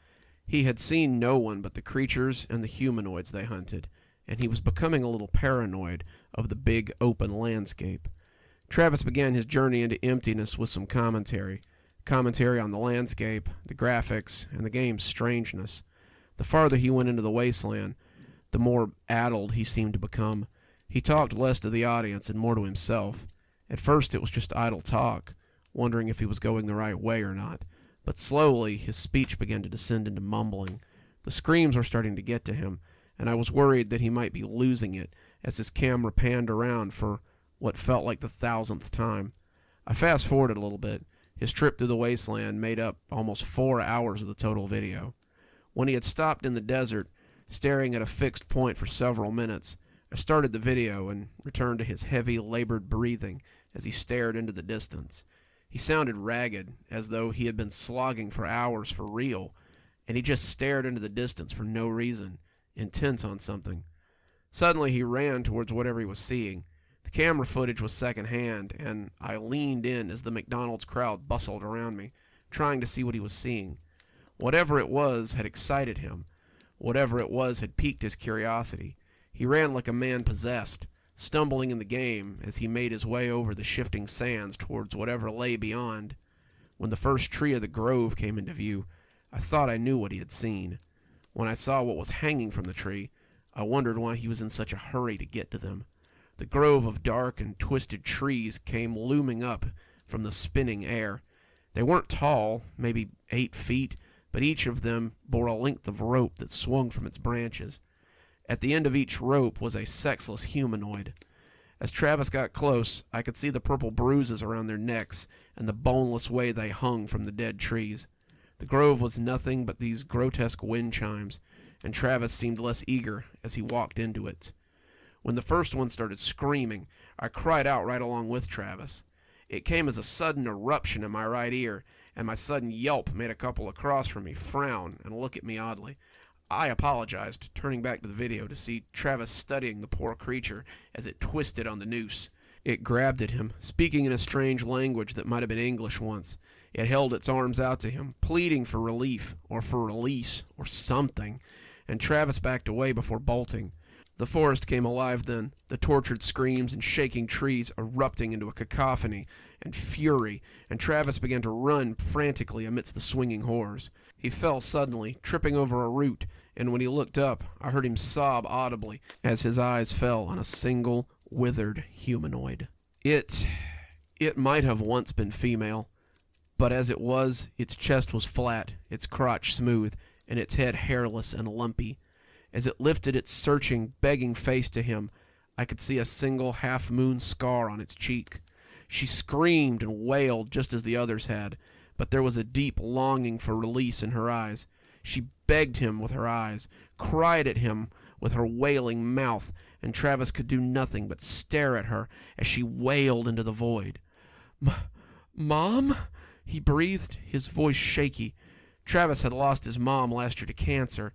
He had seen no one but the creatures and the humanoids they hunted, and he was becoming a little paranoid of the big open landscape. Travis began his journey into emptiness with some commentary on the landscape, the graphics, and the game's strangeness. The farther he went into the wasteland, the more addled he seemed to become. He talked less to the audience and more to himself. At first it was just idle talk, wondering if he was going the right way or not, but slowly his speech began to descend into mumbling. The screams were starting to get to him, and I was worried that he might be losing it as his camera panned around for what felt like the 1,000th time. I fast-forwarded a little bit. His trip through the wasteland made up almost 4 hours of the total video. When he had stopped in the desert, staring at a fixed point for several minutes, I started the video and returned to his heavy, labored breathing as he stared into the distance. He sounded ragged, as though he had been slogging for hours for real, and he just stared into the distance for no reason, intent on something. Suddenly he ran towards whatever he was seeing. The camera footage was secondhand, and I leaned in as the McDonald's crowd bustled around me, trying to see what he was seeing. Whatever it was had excited him. Whatever it was had piqued his curiosity. He ran like a man possessed, stumbling in the game as he made his way over the shifting sands towards whatever lay beyond. When the first tree of the grove came into view, I thought I knew what he had seen. When I saw what was hanging from the tree, I wondered why he was in such a hurry to get to them. The grove of dark and twisted trees came looming up from the spinning air. They weren't tall, maybe 8 feet, but each of them bore a length of rope that swung from its branches. At the end of each rope was a sexless humanoid. As Travis got close, I could see the purple bruises around their necks and the boneless way they hung from the dead trees. The grove was nothing but these grotesque wind chimes, and Travis seemed less eager as he walked into it. When the first one started screaming, I cried out right along with Travis. It came as a sudden eruption in my right ear, and my sudden yelp made a couple across from me frown and look at me oddly. I apologized, turning back to the video to see Travis studying the poor creature as it twisted on the noose. It grabbed at him, speaking in a strange language that might have been English once. It held its arms out to him, pleading for relief, or for release, or something, and Travis backed away before bolting. The forest came alive then, the tortured screams and shaking trees erupting into a cacophony and fury, and Travis began to run frantically amidst the swinging horrors. He fell suddenly, tripping over a root, and when he looked up, I heard him sob audibly as his eyes fell on a single, withered humanoid. It might have once been female, but as it was, its chest was flat, its crotch smooth, and its head hairless and lumpy. As it lifted its searching, begging face to him, I could see a single half-moon scar on its cheek. She screamed and wailed just as the others had, but there was a deep longing for release in her eyes. She begged him with her eyes, cried at him with her wailing mouth, and Travis could do nothing but stare at her as she wailed into the void. "Mom?" he breathed, his voice shaky. Travis had lost his mom last year to cancer.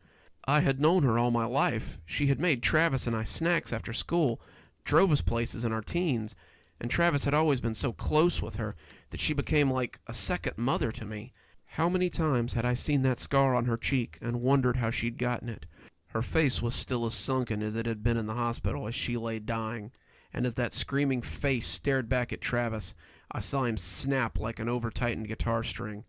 I had known her all my life. She had made Travis and I snacks after school, drove us places in our teens, and Travis had always been so close with her that she became like a second mother to me. How many times had I seen that scar on her cheek and wondered how she'd gotten it? Her face was still as sunken as it had been in the hospital as she lay dying, and as that screaming face stared back at Travis, I saw him snap like an over-tightened guitar string.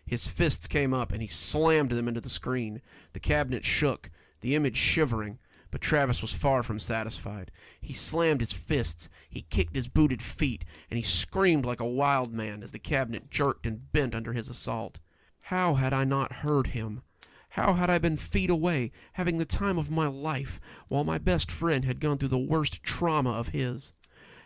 His fists came up, and he slammed them into the screen. The cabinet shook, the image shivering, but Travis was far from satisfied. He slammed his fists, he kicked his booted feet, and he screamed like a wild man as the cabinet jerked and bent under his assault. How had I not heard him? How had I been feet away, having the time of my life, while my best friend had gone through the worst trauma of his?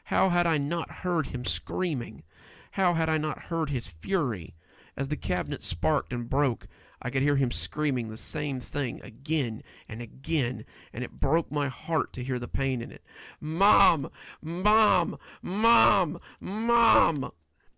How had I not heard him screaming? How had I not heard his fury? As the cabinet sparked and broke, I could hear him screaming the same thing again and again, and it broke my heart to hear the pain in it. Mom! Mom! Mom! Mom!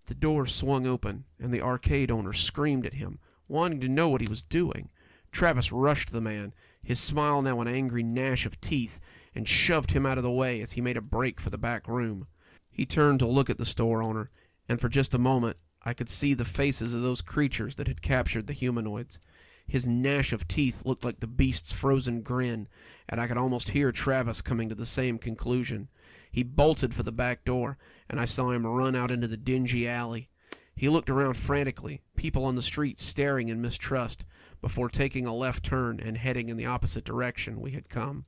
The door swung open, and the arcade owner screamed at him, wanting to know what he was doing. Travis rushed the man, his smile now an angry gnash of teeth, and shoved him out of the way as he made a break for the back room. He turned to look at the store owner, and for just a moment I could see the faces of those creatures that had captured the humanoids. His gnash of teeth looked like the beast's frozen grin, and I could almost hear Travis coming to the same conclusion. He bolted for the back door, and I saw him run out into the dingy alley. He looked around frantically, people on the street staring in mistrust, before taking a left turn and heading in the opposite direction we had come.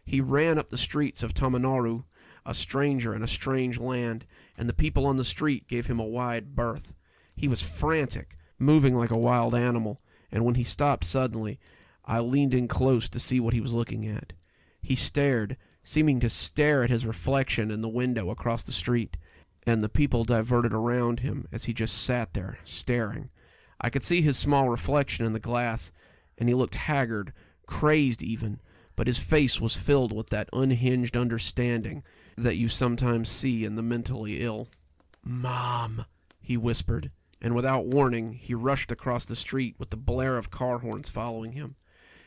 He ran up the streets of Tamanaru, a stranger in a strange land, and the people on the street gave him a wide berth. He was frantic, moving like a wild animal, and when he stopped suddenly, I leaned in close to see what he was looking at. He stared, seeming to stare at his reflection in the window across the street, and the people diverted around him as he just sat there, staring. I could see his small reflection in the glass, and he looked haggard, crazed even, but his face was filled with that unhinged understanding that you sometimes see in the mentally ill. "Mom," he whispered, and without warning, he rushed across the street with the blare of car horns following him.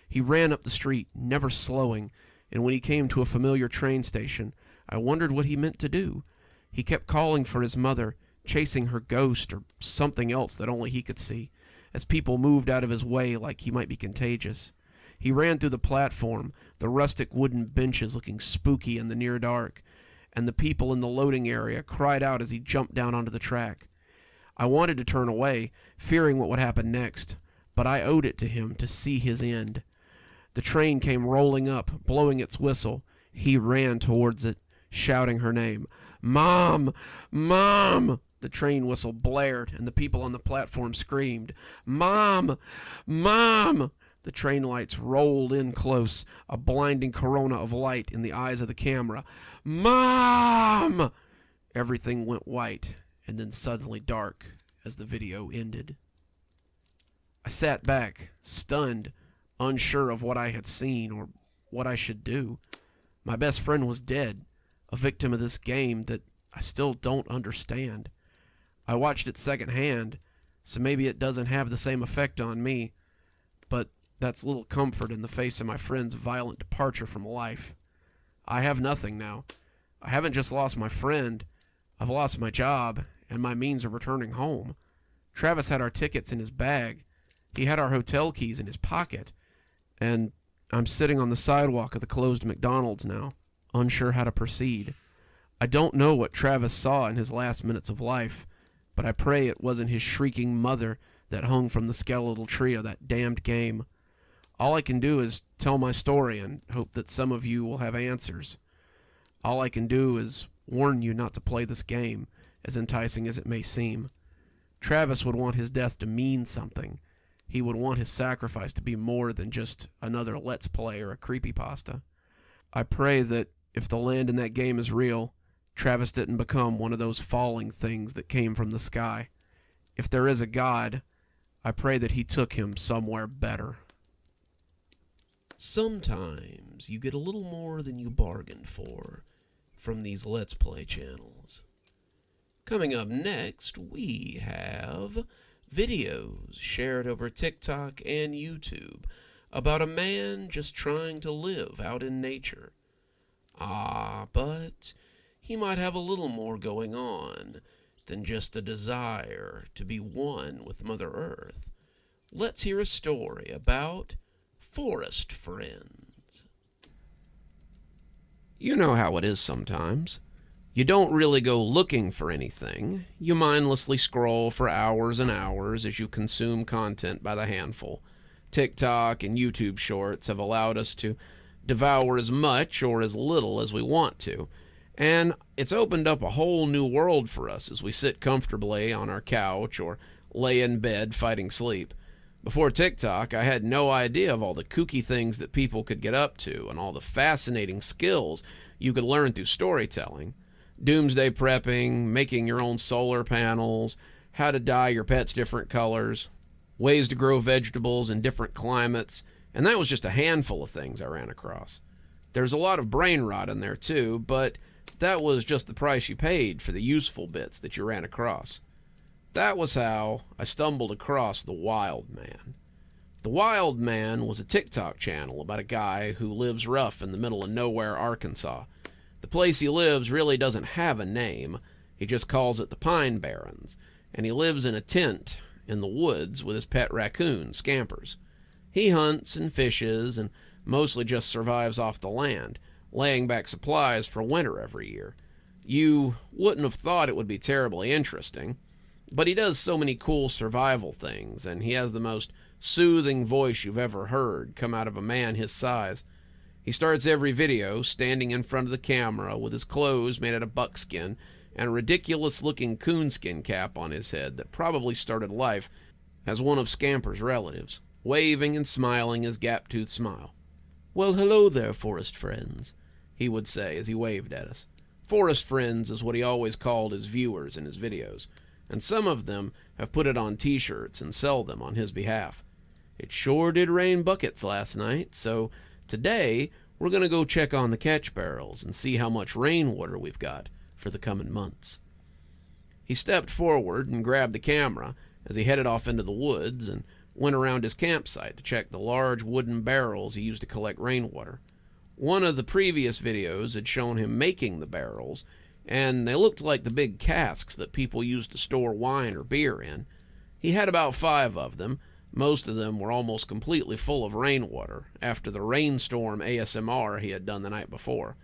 He ran up the street, never slowing, and when he came to a familiar train station, I wondered what he meant to do. He kept calling for his mother, chasing her ghost or something else that only he could see, as people moved out of his way like he might be contagious. He ran through the platform, the rustic wooden benches looking spooky in the near dark, and the people in the loading area cried out as he jumped down onto the track. I wanted to turn away, fearing what would happen next, but I owed it to him to see his end. The train came rolling up, blowing its whistle. He ran towards it, shouting her name. "Mom! Mom!" The train whistle blared, and the people on the platform screamed, "Mom! Mom!" The train lights rolled in close, a blinding corona of light in the eyes of the camera. "Mom!" Everything went white, and then suddenly dark as the video ended. I sat back, stunned, unsure of what I had seen or what I should do. My best friend was dead, a victim of this game that I still don't understand. I watched it secondhand, so maybe it doesn't have the same effect on me, but that's little comfort in the face of my friend's violent departure from life. I have nothing now. I haven't just lost my friend, I've lost my job and my means of returning home. Travis had our tickets in his bag. He had our hotel keys in his pocket. And I'm sitting on the sidewalk of the closed McDonald's now, unsure how to proceed. I don't know what Travis saw in his last minutes of life, but I pray it wasn't his shrieking mother that hung from the skeletal tree of that damned game. All I can do is tell my story and hope that some of you will have answers. All I can do is warn you not to play this game, as enticing as it may seem. Travis would want his death to mean something. He would want his sacrifice to be more than just another Let's Play or a creepypasta. I pray that if the land in that game is real, Travis didn't become one of those falling things that came from the sky. If there is a God, I pray that he took him somewhere better. Sometimes you get a little more than you bargained for from these Let's Play channels. Coming up next, we have videos shared over TikTok and YouTube about a man just trying to live out in nature. But he might have a little more going on than just a desire to be one with Mother Earth. Let's hear a story about forest friends. You know how it is sometimes. You don't really go looking for anything. You mindlessly scroll for hours and hours as you consume content by the handful. TikTok and YouTube Shorts have allowed us to devour as much or as little as we want to, and it's opened up a whole new world for us as we sit comfortably on our couch or lay in bed fighting sleep. Before TikTok, I had no idea of all the kooky things that people could get up to and all the fascinating skills you could learn through storytelling. Doomsday prepping, making your own solar panels, how to dye your pets different colors, ways to grow vegetables in different climates, and that was just a handful of things I ran across. There's a lot of brain rot in there too, but that was just the price you paid for the useful bits that you ran across. That was how I stumbled across The Wild Man. The Wild Man was a TikTok channel about a guy who lives rough in the middle of nowhere, Arkansas. The place he lives really doesn't have a name. He just calls it the Pine Barrens, and he lives in a tent in the woods with his pet raccoon, Scampers. He hunts and fishes and mostly just survives off the land, laying back supplies for winter every year. You wouldn't have thought it would be terribly interesting, but he does so many cool survival things, and he has the most soothing voice you've ever heard come out of a man his size. He starts every video standing in front of the camera with his clothes made out of buckskin and a ridiculous-looking coonskin cap on his head that probably started life as one of Scamper's relatives, waving and smiling his gap-toothed smile. "Well, hello there, forest friends," he would say as he waved at us. Forest friends is what he always called his viewers in his videos, and some of them have put it on t-shirts and sell them on his behalf. It sure did rain buckets last night, so today we're going to go check on the catch barrels and see how much rainwater we've got for the coming months. He stepped forward and grabbed the camera as he headed off into the woods and went around his campsite to check the large wooden barrels he used to collect rainwater. One of the previous videos had shown him making the barrels, and they looked like the big casks that people used to store wine or beer in. He had about 5 of them. Most of them were almost completely full of rainwater after the rainstorm ASMR he had done the night before.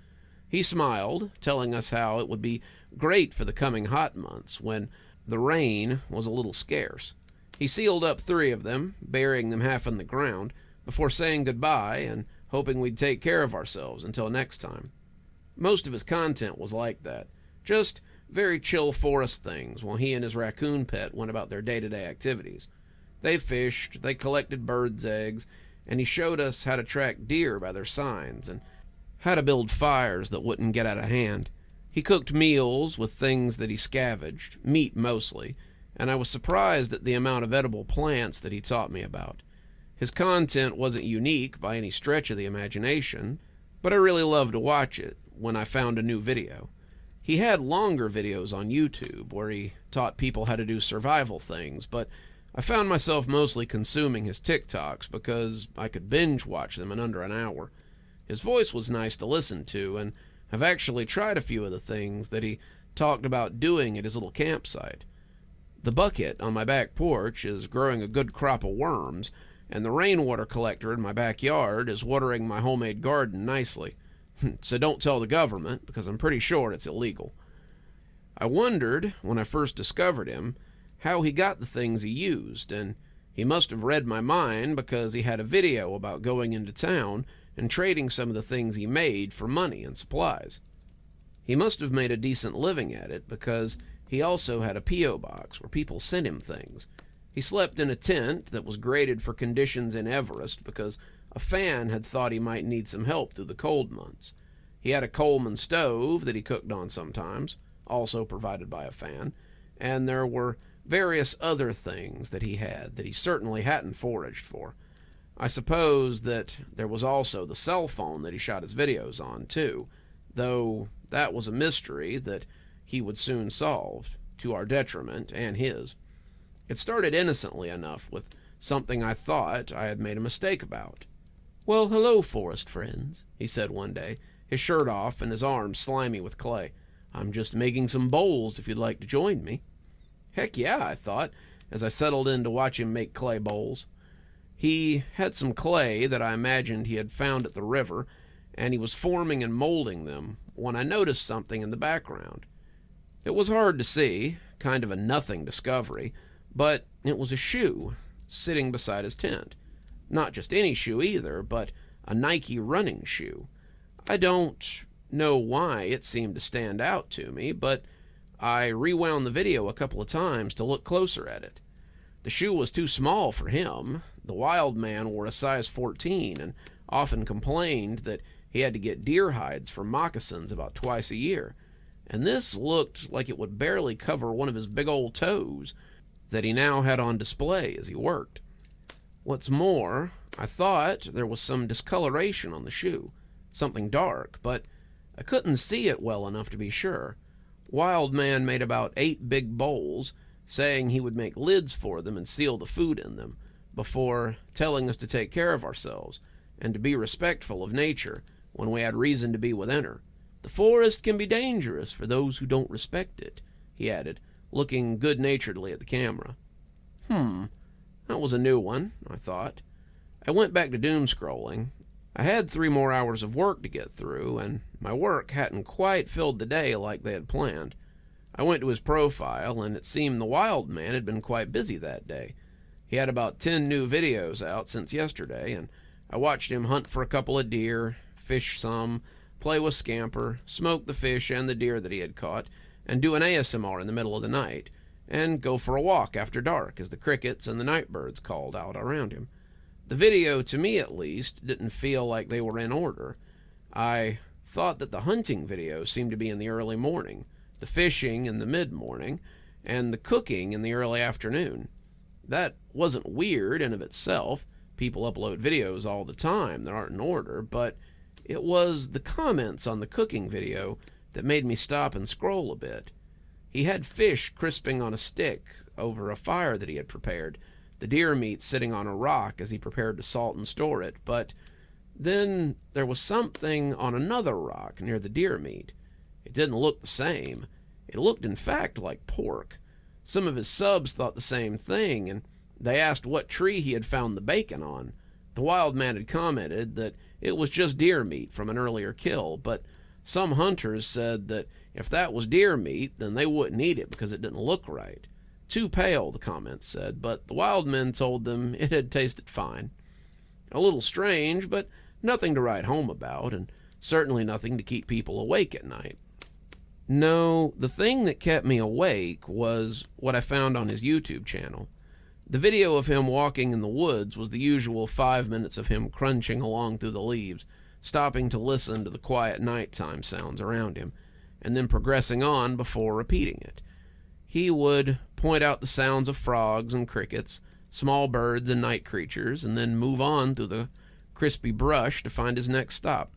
He smiled, telling us how it would be great for the coming hot months when the rain was a little scarce. He sealed up 3 of them, burying them half in the ground, before saying goodbye and hoping we'd take care of ourselves until next time. Most of his content was like that, just very chill forest things while he and his raccoon pet went about their day-to-day activities. They fished, they collected birds' eggs, and he showed us how to track deer by their signs and how to build fires that wouldn't get out of hand. He cooked meals with things that he scavenged, meat mostly, and I was surprised at the amount of edible plants that he taught me about. His content wasn't unique by any stretch of the imagination, but I really loved to watch it when I found a new video. He had longer videos on YouTube where he taught people how to do survival things, but I found myself mostly consuming his TikToks because I could binge watch them in under an hour. His voice was nice to listen to, and I've actually tried a few of the things that he talked about doing at his little campsite. The bucket on my back porch is growing a good crop of worms, and the rainwater collector in my backyard is watering my homemade garden nicely. So don't tell the government, because I'm pretty sure it's illegal. I wondered, when I first discovered him, how he got the things he used, and he must have read my mind because he had a video about going into town and trading some of the things he made for money and supplies. He must have made a decent living at it because he also had a P.O. box where people sent him things. He slept in a tent that was graded for conditions in Everest because a fan had thought he might need some help through the cold months. He had a Coleman stove that he cooked on sometimes, also provided by a fan, and there were various other things that he had that he certainly hadn't foraged for. I suppose that there was also the cell phone that he shot his videos on, too, though that was a mystery that he would soon solve, to our detriment and his. It started innocently enough with something I thought I had made a mistake about. "Well, hello, forest friends," he said one day, his shirt off and his arms slimy with clay. "I'm just making some bowls if you'd like to join me." Heck yeah, I thought, as I settled in to watch him make clay bowls. He had some clay that I imagined he had found at the river, and he was forming and molding them when I noticed something in the background. It was hard to see, kind of a nothing discovery, but it was a shoe sitting beside his tent. Not just any shoe either, but a Nike running shoe. I don't know why it seemed to stand out to me, but I rewound the video a couple of times to look closer at it. The shoe was too small for him. The wild man wore a size 14 and often complained that he had to get deer hides for moccasins about twice a year. And this looked like it would barely cover one of his big old toes that he now had on display as he worked. What's more, I thought there was some discoloration on the shoe, something dark, but I couldn't see it well enough to be sure. Wild Man made about 8 big bowls, saying he would make lids for them and seal the food in them, before telling us to take care of ourselves and to be respectful of nature when we had reason to be within her. The forest can be dangerous for those who don't respect it, he added, looking good-naturedly at the camera. That was a new one, I thought. I went back to doom-scrolling. I had 3 more hours of work to get through, and my work hadn't quite filled the day like they had planned. I went to his profile, and it seemed the wild man had been quite busy that day. He had about 10 new videos out since yesterday, and I watched him hunt for a couple of deer, fish some, play with Scamper, smoke the fish and the deer that he had caught, and do an ASMR in the middle of the night, and go for a walk after dark as the crickets and the night birds called out around him. The video, to me at least, didn't feel like they were in order. I thought that the hunting video seemed to be in the early morning, the fishing in the mid-morning, and the cooking in the early afternoon. That wasn't weird in of itself. People upload videos all the time that aren't in order, but it was the comments on the cooking video that made me stop and scroll a bit. He had fish crisping on a stick over a fire that he had prepared, the deer meat sitting on a rock as he prepared to salt and store it, but then there was something on another rock near the deer meat. It didn't look the same. It looked, in fact, like pork. Some of his subs thought the same thing, and they asked what tree he had found the bacon on. The wild man had commented that it was just deer meat from an earlier kill, but some hunters said that if that was deer meat, then they wouldn't eat it because it didn't look right. Too pale, the comments said, but the wild men told them it had tasted fine. A little strange, but nothing to write home about, and certainly nothing to keep people awake at night. No, the thing that kept me awake was what I found on his YouTube channel. The video of him walking in the woods was the usual 5 minutes of him crunching along through the leaves, stopping to listen to the quiet nighttime sounds around him, and then progressing on before repeating it. He would point out the sounds of frogs and crickets, small birds and night creatures, and then move on through the crispy brush to find his next stop.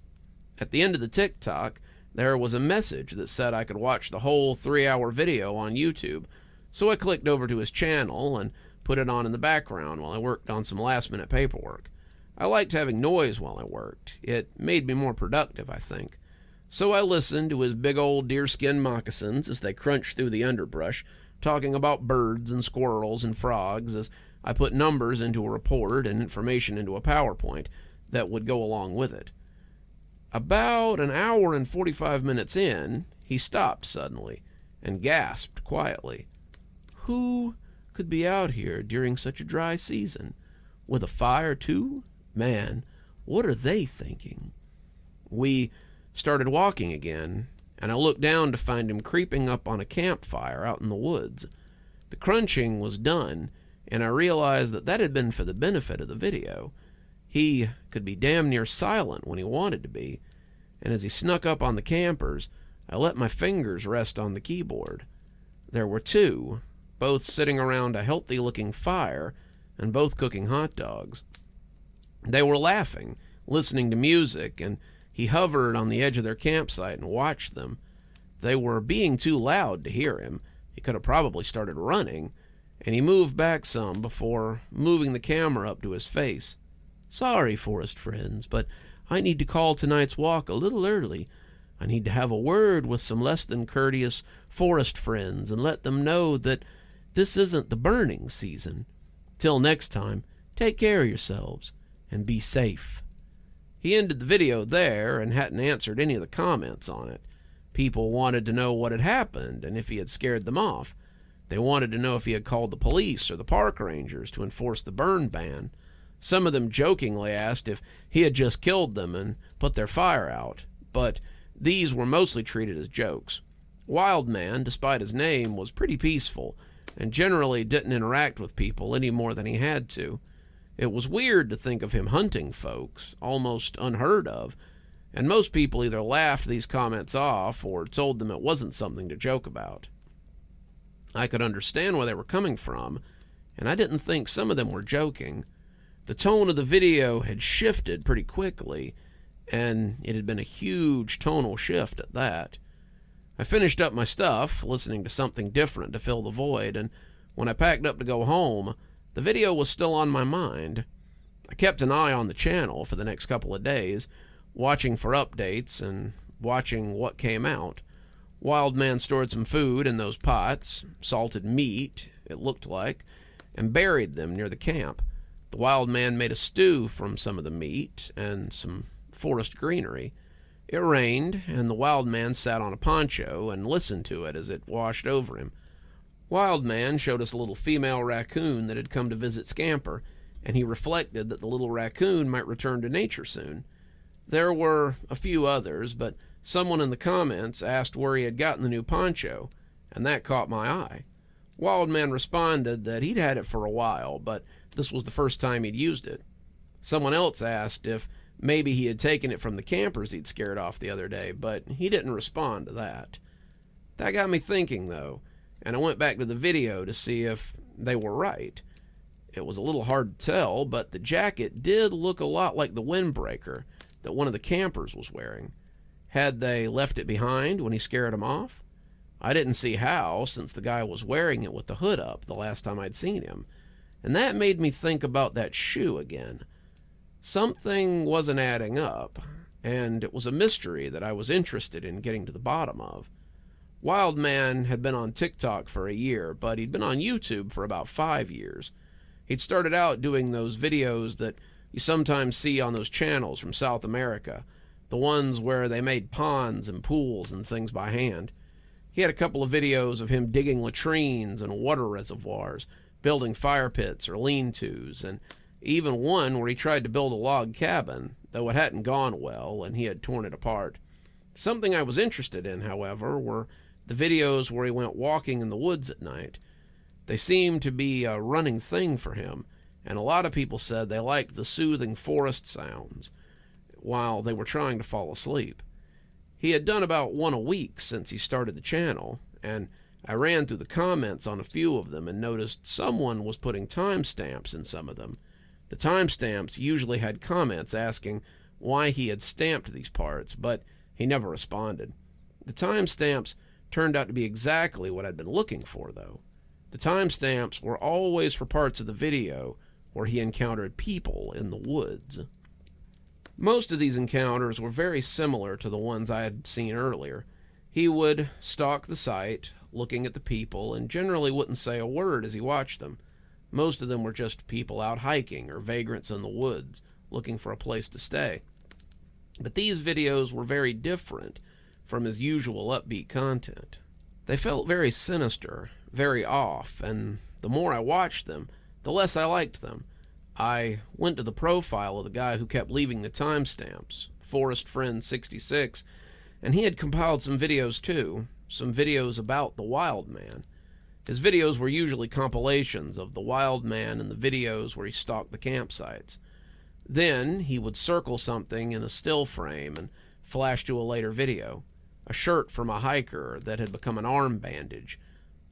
At the end of the TikTok, there was a message that said I could watch the whole 3-hour video on YouTube, so I clicked over to his channel and put it on in the background while I worked on some last-minute paperwork. I liked having noise while I worked. It made me more productive, I think. So I listened to his big old deerskin moccasins as they crunched through the underbrush, talking about birds and squirrels and frogs as I put numbers into a report and information into a PowerPoint that would go along with it. About an hour and 45 minutes in, he stopped suddenly and gasped quietly. Who could be out here during such a dry season? With a fire, too? Man, what are they thinking? We started walking again, and I looked down to find him creeping up on a campfire out in the woods. The crunching was done, and I realized that had been for the benefit of the video. He could be damn near silent when he wanted to be, and as he snuck up on the campers, I let my fingers rest on the keyboard. There were 2, both sitting around a healthy-looking fire and both cooking hot dogs. They were laughing, listening to music, and he hovered on the edge of their campsite and watched them. They were being too loud to hear him. He could have probably started running, and he moved back some before moving the camera up to his face. Sorry, forest friends, but I need to call tonight's walk a little early. I need to have a word with some less than courteous forest friends and let them know that this isn't the burning season. Till next time, take care of yourselves and be safe. He ended the video there and hadn't answered any of the comments on it. People wanted to know what had happened and if he had scared them off. They wanted to know if he had called the police or the park rangers to enforce the burn ban. Some of them jokingly asked if he had just killed them and put their fire out, but these were mostly treated as jokes. Wildman, despite his name, was pretty peaceful and generally didn't interact with people any more than he had to. It was weird to think of him hunting folks, almost unheard of, and most people either laughed these comments off or told them it wasn't something to joke about. I could understand where they were coming from, and I didn't think some of them were joking. The tone of the video had shifted pretty quickly, and it had been a huge tonal shift at that. I finished up my stuff, listening to something different to fill the void, and when I packed up to go home, the video was still on my mind. I kept an eye on the channel for the next couple of days, watching for updates and watching what came out. Wildman stored some food in those pots, salted meat, it looked like, and buried them near the camp. The Wildman made a stew from some of the meat and some forest greenery. It rained, and the Wildman sat on a poncho and listened to it as it washed over him. Wildman showed us a little female raccoon that had come to visit Scamper, and he reflected that the little raccoon might return to nature soon. There were a few others, but someone in the comments asked where he had gotten the new poncho, and that caught my eye. Wildman responded that he'd had it for a while, but this was the first time he'd used it. Someone else asked if maybe he had taken it from the campers he'd scared off the other day, but he didn't respond to that. That got me thinking, though, and I went back to the video to see if they were right. It was a little hard to tell, but the jacket did look a lot like the windbreaker that one of the campers was wearing. Had they left it behind when he scared him off? I didn't see how, since the guy was wearing it with the hood up the last time I'd seen him. And that made me think about that shoe again. Something wasn't adding up, and it was a mystery that I was interested in getting to the bottom of. Wildman had been on TikTok for a year, but he'd been on YouTube for about 5 years. He'd started out doing those videos that you sometimes see on those channels from South America, the ones where they made ponds and pools and things by hand. He had a couple of videos of him digging latrines and water reservoirs, building fire pits or lean-tos, and even one where he tried to build a log cabin, though it hadn't gone well and he had torn it apart. Something I was interested in, however, were the videos where he went walking in the woods at night. They seemed to be a running thing for him, and a lot of people said they liked the soothing forest sounds while they were trying to fall asleep. He had done about one a week since he started the channel, and I ran through the comments on a few of them and noticed someone was putting timestamps in some of them. The timestamps usually had comments asking why he had stamped these parts, but he never responded. The timestamps turned out to be exactly what I'd been looking for, though. The timestamps were always for parts of the video where he encountered people in the woods. Most of these encounters were very similar to the ones I had seen earlier. He would stalk the site, looking at the people, and generally wouldn't say a word as he watched them. Most of them were just people out hiking or vagrants in the woods, looking for a place to stay. But these videos were very different from his usual upbeat content. They felt very sinister, very off, and the more I watched them, the less I liked them. I went to the profile of the guy who kept leaving the timestamps, Forest Friend 66, and he had compiled some videos too, some videos about the Wild Man. His videos were usually compilations of the Wild Man and the videos where he stalked the campsites. Then he would circle something in a still frame and flash to a later video. A shirt from a hiker that had become an arm bandage.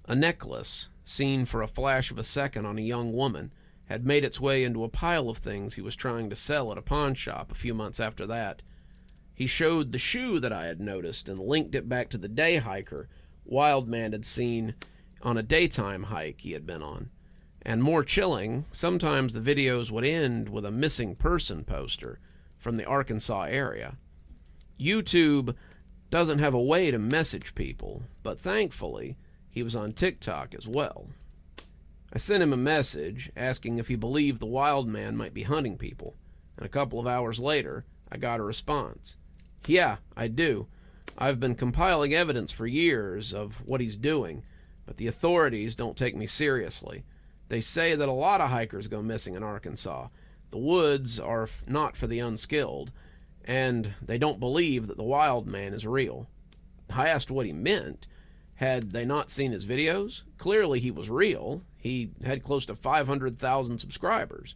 A necklace, seen for a flash of a second on a young woman, had made its way into a pile of things he was trying to sell at a pawn shop a few months after that. He showed the shoe that I had noticed and linked it back to the day hiker Wildman had seen on a daytime hike he had been on. And more chilling, sometimes the videos would end with a missing person poster from the Arkansas area. YouTube doesn't have a way to message people, but thankfully, he was on TikTok as well. I sent him a message asking if he believed the Wild Man might be hunting people, and a couple of hours later, I got a response. Yeah, I do. I've been compiling evidence for years of what he's doing, but the authorities don't take me seriously. They say that a lot of hikers go missing in Arkansas. The woods are not for the unskilled, and they don't believe that the wild man is real. I asked what he meant. Had they not seen his videos? Clearly he was real. He had close to 500,000 subscribers.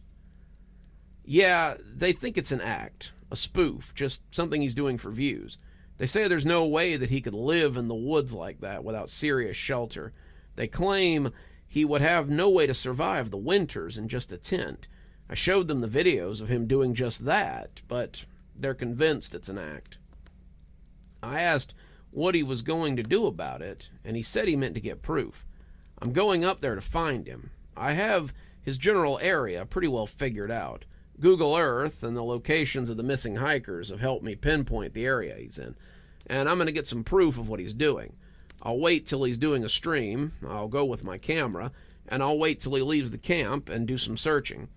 Yeah, they think it's an act, a spoof, just something he's doing for views. They say there's no way that he could live in the woods like that without serious shelter. They claim he would have no way to survive the winters in just a tent. I showed them the videos of him doing just that, but they're convinced it's an act. I asked what he was going to do about it, and he said he meant to get proof. I'm going up there to find him. I have his general area pretty well figured out. Google Earth and the locations of the missing hikers have helped me pinpoint the area he's in, and I'm going to get some proof of what he's doing. I'll wait till he's doing a stream, I'll go with my camera, and I'll wait till he leaves the camp and do some searching.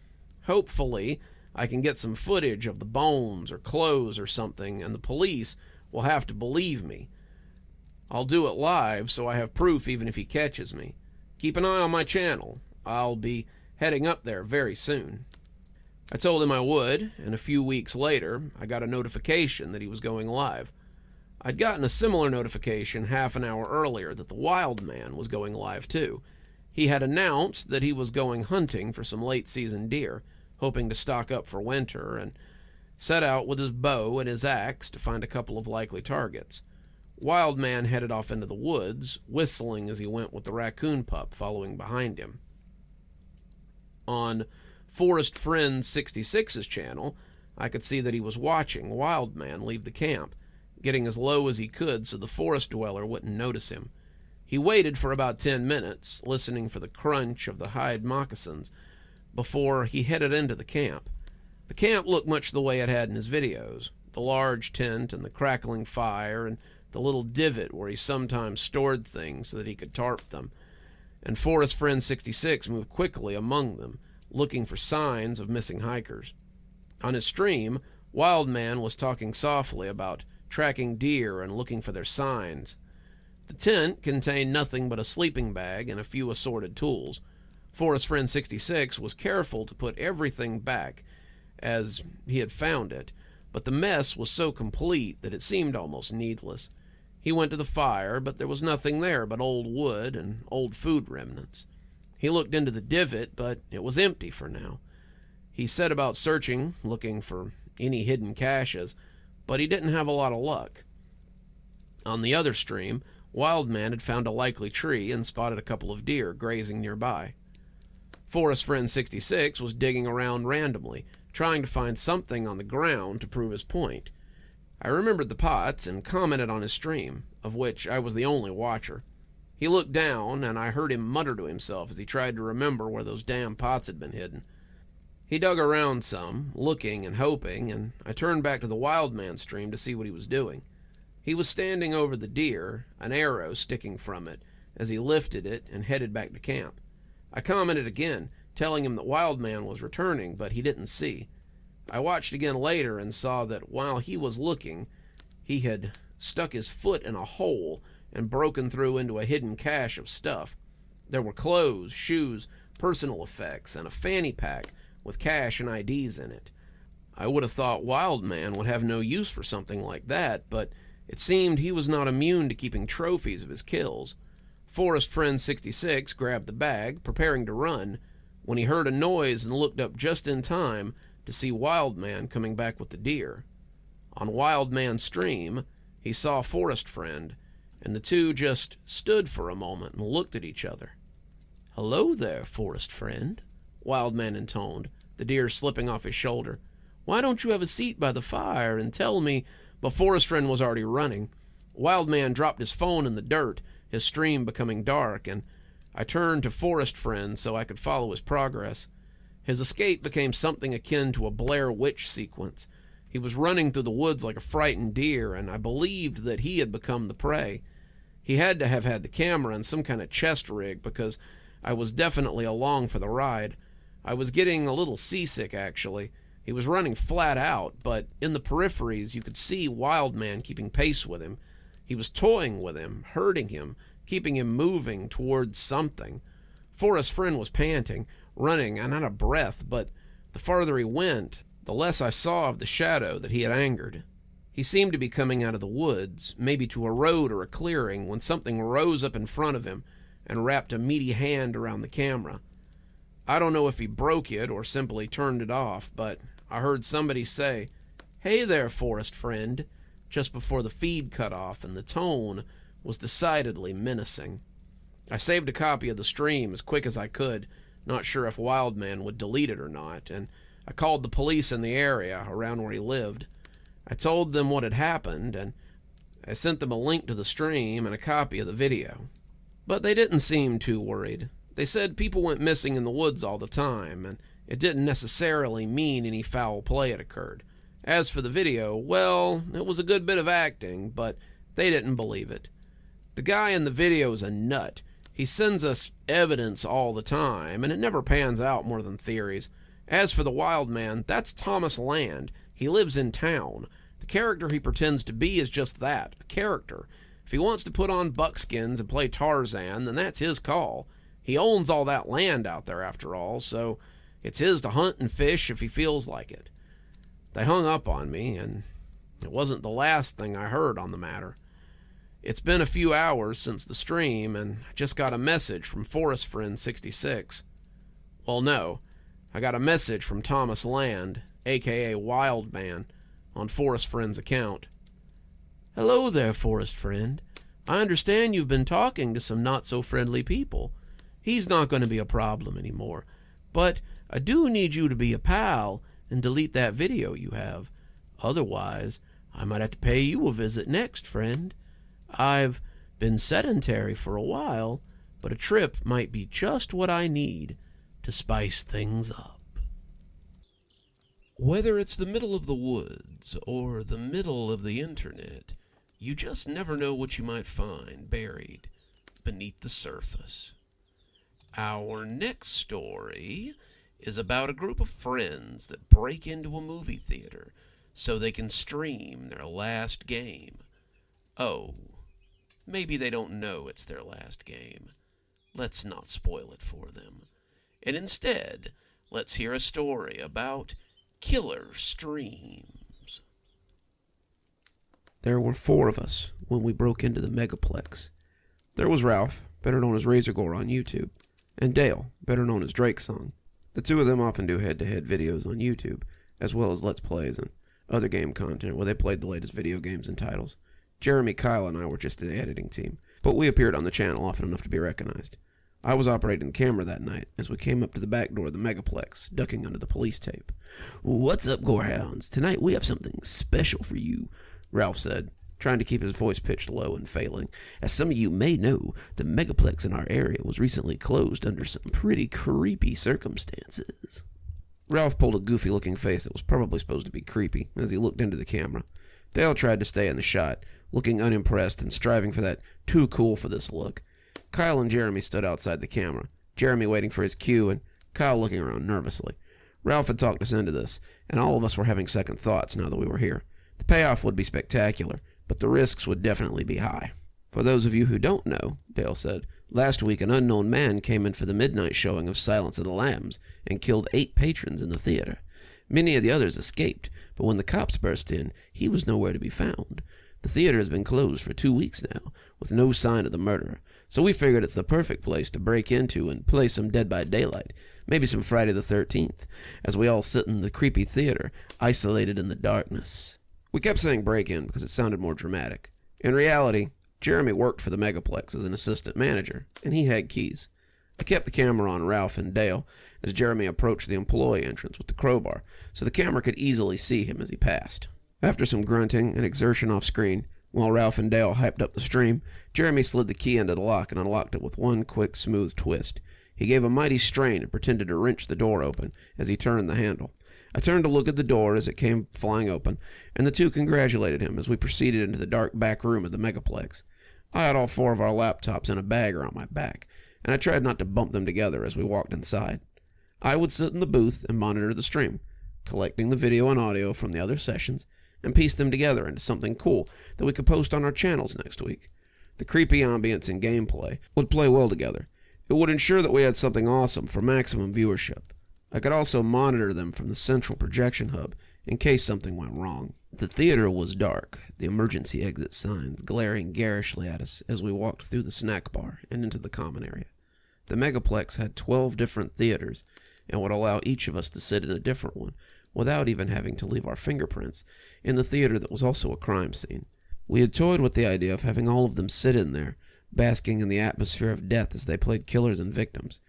Hopefully, I can get some footage of the bones or clothes or something, and the police will have to believe me. I'll do it live so I have proof even if he catches me. Keep an eye on my channel. I'll be heading up there very soon. I told him I would, and a few weeks later, I got a notification that he was going live. I'd gotten a similar notification half an hour earlier that the wild man was going live too. He had announced that he was going hunting for some late-season deer, hoping to stock up for winter, and set out with his bow and his axe to find a couple of likely targets. Wild man headed off into the woods, whistling as he went with the raccoon pup following behind him. On Forest Friend 66's channel, I could see that he was watching Wild Man leave the camp, getting as low as he could so the forest dweller wouldn't notice him. He waited for about 10 minutes, listening for the crunch of the hide moccasins, before he headed into the camp. The camp looked much the way it had in his videos, the large tent and the crackling fire and the little divot where he sometimes stored things so that he could tarp them. And Forest Friend 66 moved quickly among them, looking for signs of missing hikers. On his stream, Wild Man was talking softly about tracking deer and looking for their signs. The tent contained nothing but a sleeping bag and a few assorted tools. Forest Friend 66 was careful to put everything back as he had found it, but the mess was so complete that it seemed almost needless. He went to the fire, but there was nothing there but old wood and old food remnants. He looked into the divot, but it was empty for now. He set about searching, looking for any hidden caches, but he didn't have a lot of luck. On the other stream, Wild Man had found a likely tree and spotted a couple of deer grazing nearby. Forest Friend 66 was digging around randomly, trying to find something on the ground to prove his point. I remembered the pots and commented on his stream, of which I was the only watcher. He looked down, and I heard him mutter to himself as he tried to remember where those damn pots had been hidden. He dug around some, looking and hoping, and I turned back to the Wild Man stream to see what he was doing. He was standing over the deer, an arrow sticking from it, as he lifted it and headed back to camp. I commented again, telling him that Wild Man was returning, but he didn't see. I watched again later and saw that while he was looking, he had stuck his foot in a hole and broken through into a hidden cache of stuff. There were clothes, shoes, personal effects, and a fanny pack with cash and IDs in it. I would have thought Wild Man would have no use for something like that, but it seemed he was not immune to keeping trophies of his kills. Forest Friend 66 grabbed the bag, preparing to run, when he heard a noise and looked up just in time to see Wild Man coming back with the deer. On Wild Man's stream, he saw Forest Friend, and the two just stood for a moment and looked at each other. "Hello there, Forest Friend," Wild Man intoned, the deer slipping off his shoulder. "Why don't you have a seat by the fire and tell me—" But Forest Friend was already running. Wild Man dropped his phone in the dirt, his stream becoming dark, and I turned to Forest Friend so I could follow his progress. His escape became something akin to a Blair Witch sequence. He was running through the woods like a frightened deer, and I believed that he had become the prey. He had to have had the camera and some kind of chest rig, because I was definitely along for the ride. I was getting a little seasick, actually. He was running flat out, but in the peripheries you could see Wildman keeping pace with him. He was toying with him, hurting him, keeping him moving towards something. Forrest's friend was panting, running, and out of breath, but the farther he went, the less I saw of the shadow that he had angered. He seemed to be coming out of the woods, maybe to a road or a clearing, when something rose up in front of him and wrapped a meaty hand around the camera. I don't know if he broke it or simply turned it off, but I heard somebody say, "Hey there, Forrest friend," just before the feed cut off, and the tone was decidedly menacing. I saved a copy of the stream as quick as I could, not sure if Wildman would delete it or not, and I called the police in the area around where he lived. I told them what had happened, and I sent them a link to the stream and a copy of the video. But they didn't seem too worried. They said people went missing in the woods all the time, and it didn't necessarily mean any foul play had occurred. As for the video, well, it was a good bit of acting, but they didn't believe it. The guy in the video is a nut. He sends us evidence all the time, and it never pans out more than theories. As for the wild man, that's Thomas Land. He lives in town. The character he pretends to be is just that, a character. If he wants to put on buckskins and play Tarzan, then that's his call. He owns all that land out there after all, so it's his to hunt and fish if he feels like it. They hung up on me, and it wasn't the last thing I heard on the matter. It's been a few hours since the stream, and I just got a message from Forest Friend 66. Well, no, I got a message from Thomas Land, aka Wildman, on Forest Friend's account. "Hello there, Forest Friend. I understand you've been talking to some not-so-friendly people. He's not going to be a problem anymore, but I do need you to be a pal and delete that video you have. Otherwise, I might have to pay you a visit next, friend. I've been sedentary for a while, but a trip might be just what I need to spice things up." Whether it's the middle of the woods or the middle of the internet, you just never know what you might find buried beneath the surface. Our next story is about a group of friends that break into a movie theater so they can stream their last game. Oh, maybe they don't know it's their last game. Let's not spoil it for them. And instead, let's hear a story about killer streams. There were 4 of us when we broke into the Megaplex. There was Ralph, better known as Razorgore on YouTube, and Dale, better known as Drakesong. The two of them often do head-to-head videos on YouTube, as well as Let's Plays and other game content where they played the latest video games and titles. Jeremy, Kyle, and I were just the editing team, but we appeared on the channel often enough to be recognized. I was operating the camera that night as we came up to the back door of the Megaplex, ducking under the police tape. "What's up, Gorehounds? Tonight we have something special for you," Ralph said, trying to keep his voice pitched low and failing. "As some of you may know, the Megaplex in our area was recently closed under some pretty creepy circumstances." Ralph pulled a goofy-looking face that was probably supposed to be creepy as he looked into the camera. Dale tried to stay in the shot, looking unimpressed and striving for that too cool for this look. Kyle and Jeremy stood outside the camera, Jeremy waiting for his cue and Kyle looking around nervously. Ralph had talked us into this, and all of us were having second thoughts now that we were here. The payoff would be spectacular, but the risks would definitely be high. "For those of you who don't know," Dale said, "last week an unknown man came in for the midnight showing of Silence of the Lambs and killed 8 patrons in the theater. Many of the others escaped, but when the cops burst in, he was nowhere to be found. The theater has been closed for 2 weeks now, with no sign of the murderer, so we figured it's the perfect place to break into and play some Dead by Daylight, maybe some Friday the 13th, as we all sit in the creepy theater, isolated in the darkness." We kept saying break-in because it sounded more dramatic. In reality, Jeremy worked for the Megaplex as an assistant manager, and he had keys. I kept the camera on Ralph and Dale as Jeremy approached the employee entrance with the crowbar, so the camera could easily see him as he passed. After some grunting and exertion off-screen, while Ralph and Dale hyped up the stream, Jeremy slid the key into the lock and unlocked it with one quick, smooth twist. He gave a mighty strain and pretended to wrench the door open as he turned the handle. I turned to look at the door as it came flying open, and the two congratulated him as we proceeded into the dark back room of the Megaplex. I had all 4 of our laptops in a bag around my back, and I tried not to bump them together as we walked inside. I would sit in the booth and monitor the stream. collecting the video and audio from the other sessions, and piece them together into something cool that we could post on our channels next week. The creepy ambience and gameplay would play well together. It would ensure that we had something awesome for maximum viewership. I could also monitor them from the central projection hub in case something went wrong. The theater was dark, the emergency exit signs glaring garishly at us as we walked through the snack bar and into the common area. The Megaplex had 12 different theaters and would allow each of us to sit in a different one without even having to leave our fingerprints in the theater that was also a crime scene. We had toyed with the idea of having all of them sit in there, basking in the atmosphere of death as they played killers and victims.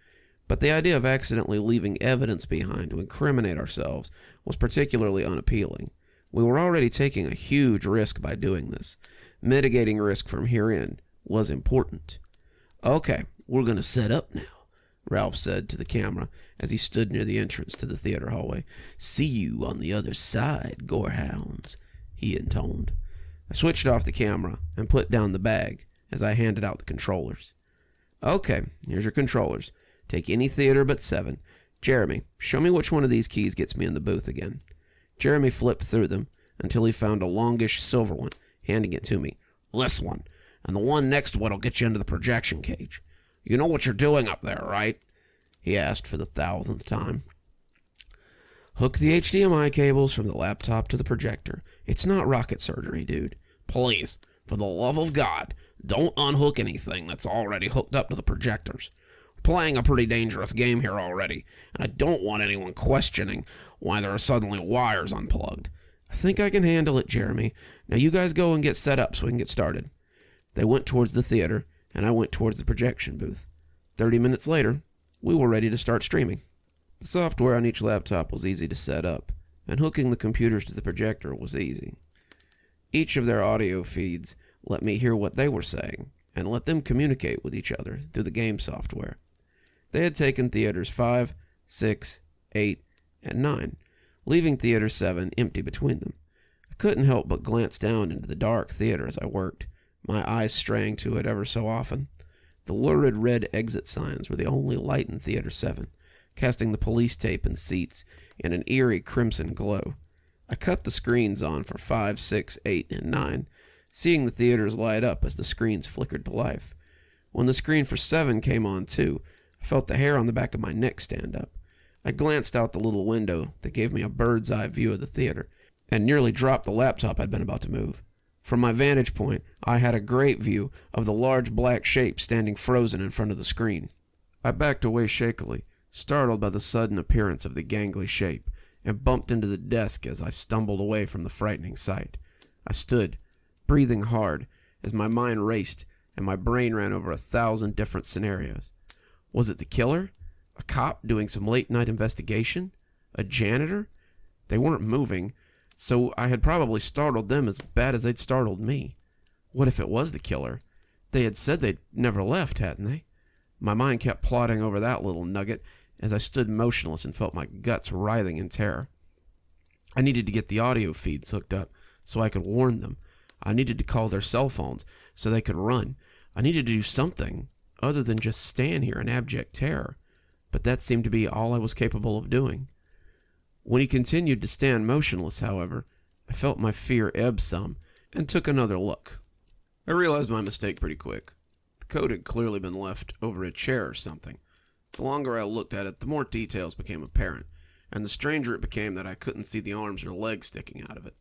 But the idea of accidentally leaving evidence behind to incriminate ourselves was particularly unappealing. We were already taking a huge risk by doing this. Mitigating risk from herein was important. "Okay, we're going to set up now," Ralph said to the camera as he stood near the entrance to the theater hallway. "See you on the other side, gorehounds," he intoned. I switched off the camera and put down the bag as I handed out the controllers. "Okay, here's your controllers. Take any theater but 7. Jeremy, show me which one of these keys gets me in the booth again." Jeremy flipped through them until he found a longish silver one, handing it to me. "This one, and the one next to it'll get you into the projection cage. You know what you're doing up there, right?" he asked for the 1,000th time. "Hook the HDMI cables from the laptop to the projector. It's not rocket surgery, dude." "Please, for the love of God, don't unhook anything that's already hooked up to the projectors. We're playing a pretty dangerous game here already, and I don't want anyone questioning why there are suddenly wires unplugged." "I think I can handle it, Jeremy. Now you guys go and get set up so we can get started." They went towards the theater, and I went towards the projection booth. 30 minutes later, we were ready to start streaming. The software on each laptop was easy to set up, and hooking the computers to the projector was easy. Each of their audio feeds let me hear what they were saying, and let them communicate with each other through the game software. They had taken theaters 5, 6, 8, and 9, leaving theater 7 empty between them. I couldn't help but glance down into the dark theater as I worked, my eyes straying to it ever so often. The lurid red exit signs were the only light in theater 7, casting the police tape and seats in an eerie crimson glow. I cut the screens on for 5, 6, 8, and 9, seeing the theaters light up as the screens flickered to life. When the screen for 7 came on too, I felt the hair on the back of my neck stand up. I glanced out the little window that gave me a bird's eye view of the theater, and nearly dropped the laptop I'd been about to move. From my vantage point, I had a great view of the large black shape standing frozen in front of the screen. I backed away shakily, startled by the sudden appearance of the gangly shape, and bumped into the desk as I stumbled away from the frightening sight. I stood, breathing hard, as my mind raced and my brain ran over 1,000 different scenarios. Was it the killer? A cop doing some late-night investigation? A janitor? They weren't moving, so I had probably startled them as bad as they'd startled me. What if it was the killer? They had said they'd never left, hadn't they? My mind kept plodding over that little nugget as I stood motionless and felt my guts writhing in terror. I needed to get the audio feeds hooked up so I could warn them. I needed to call their cell phones so they could run. I needed to do something other than just stand here in abject terror. But that seemed to be all I was capable of doing. When he continued to stand motionless, however, I felt my fear ebb some and took another look. I realized my mistake pretty quick. The coat had clearly been left over a chair or something. The longer I looked at it, the more details became apparent, and the stranger it became that I couldn't see the arms or legs sticking out of it.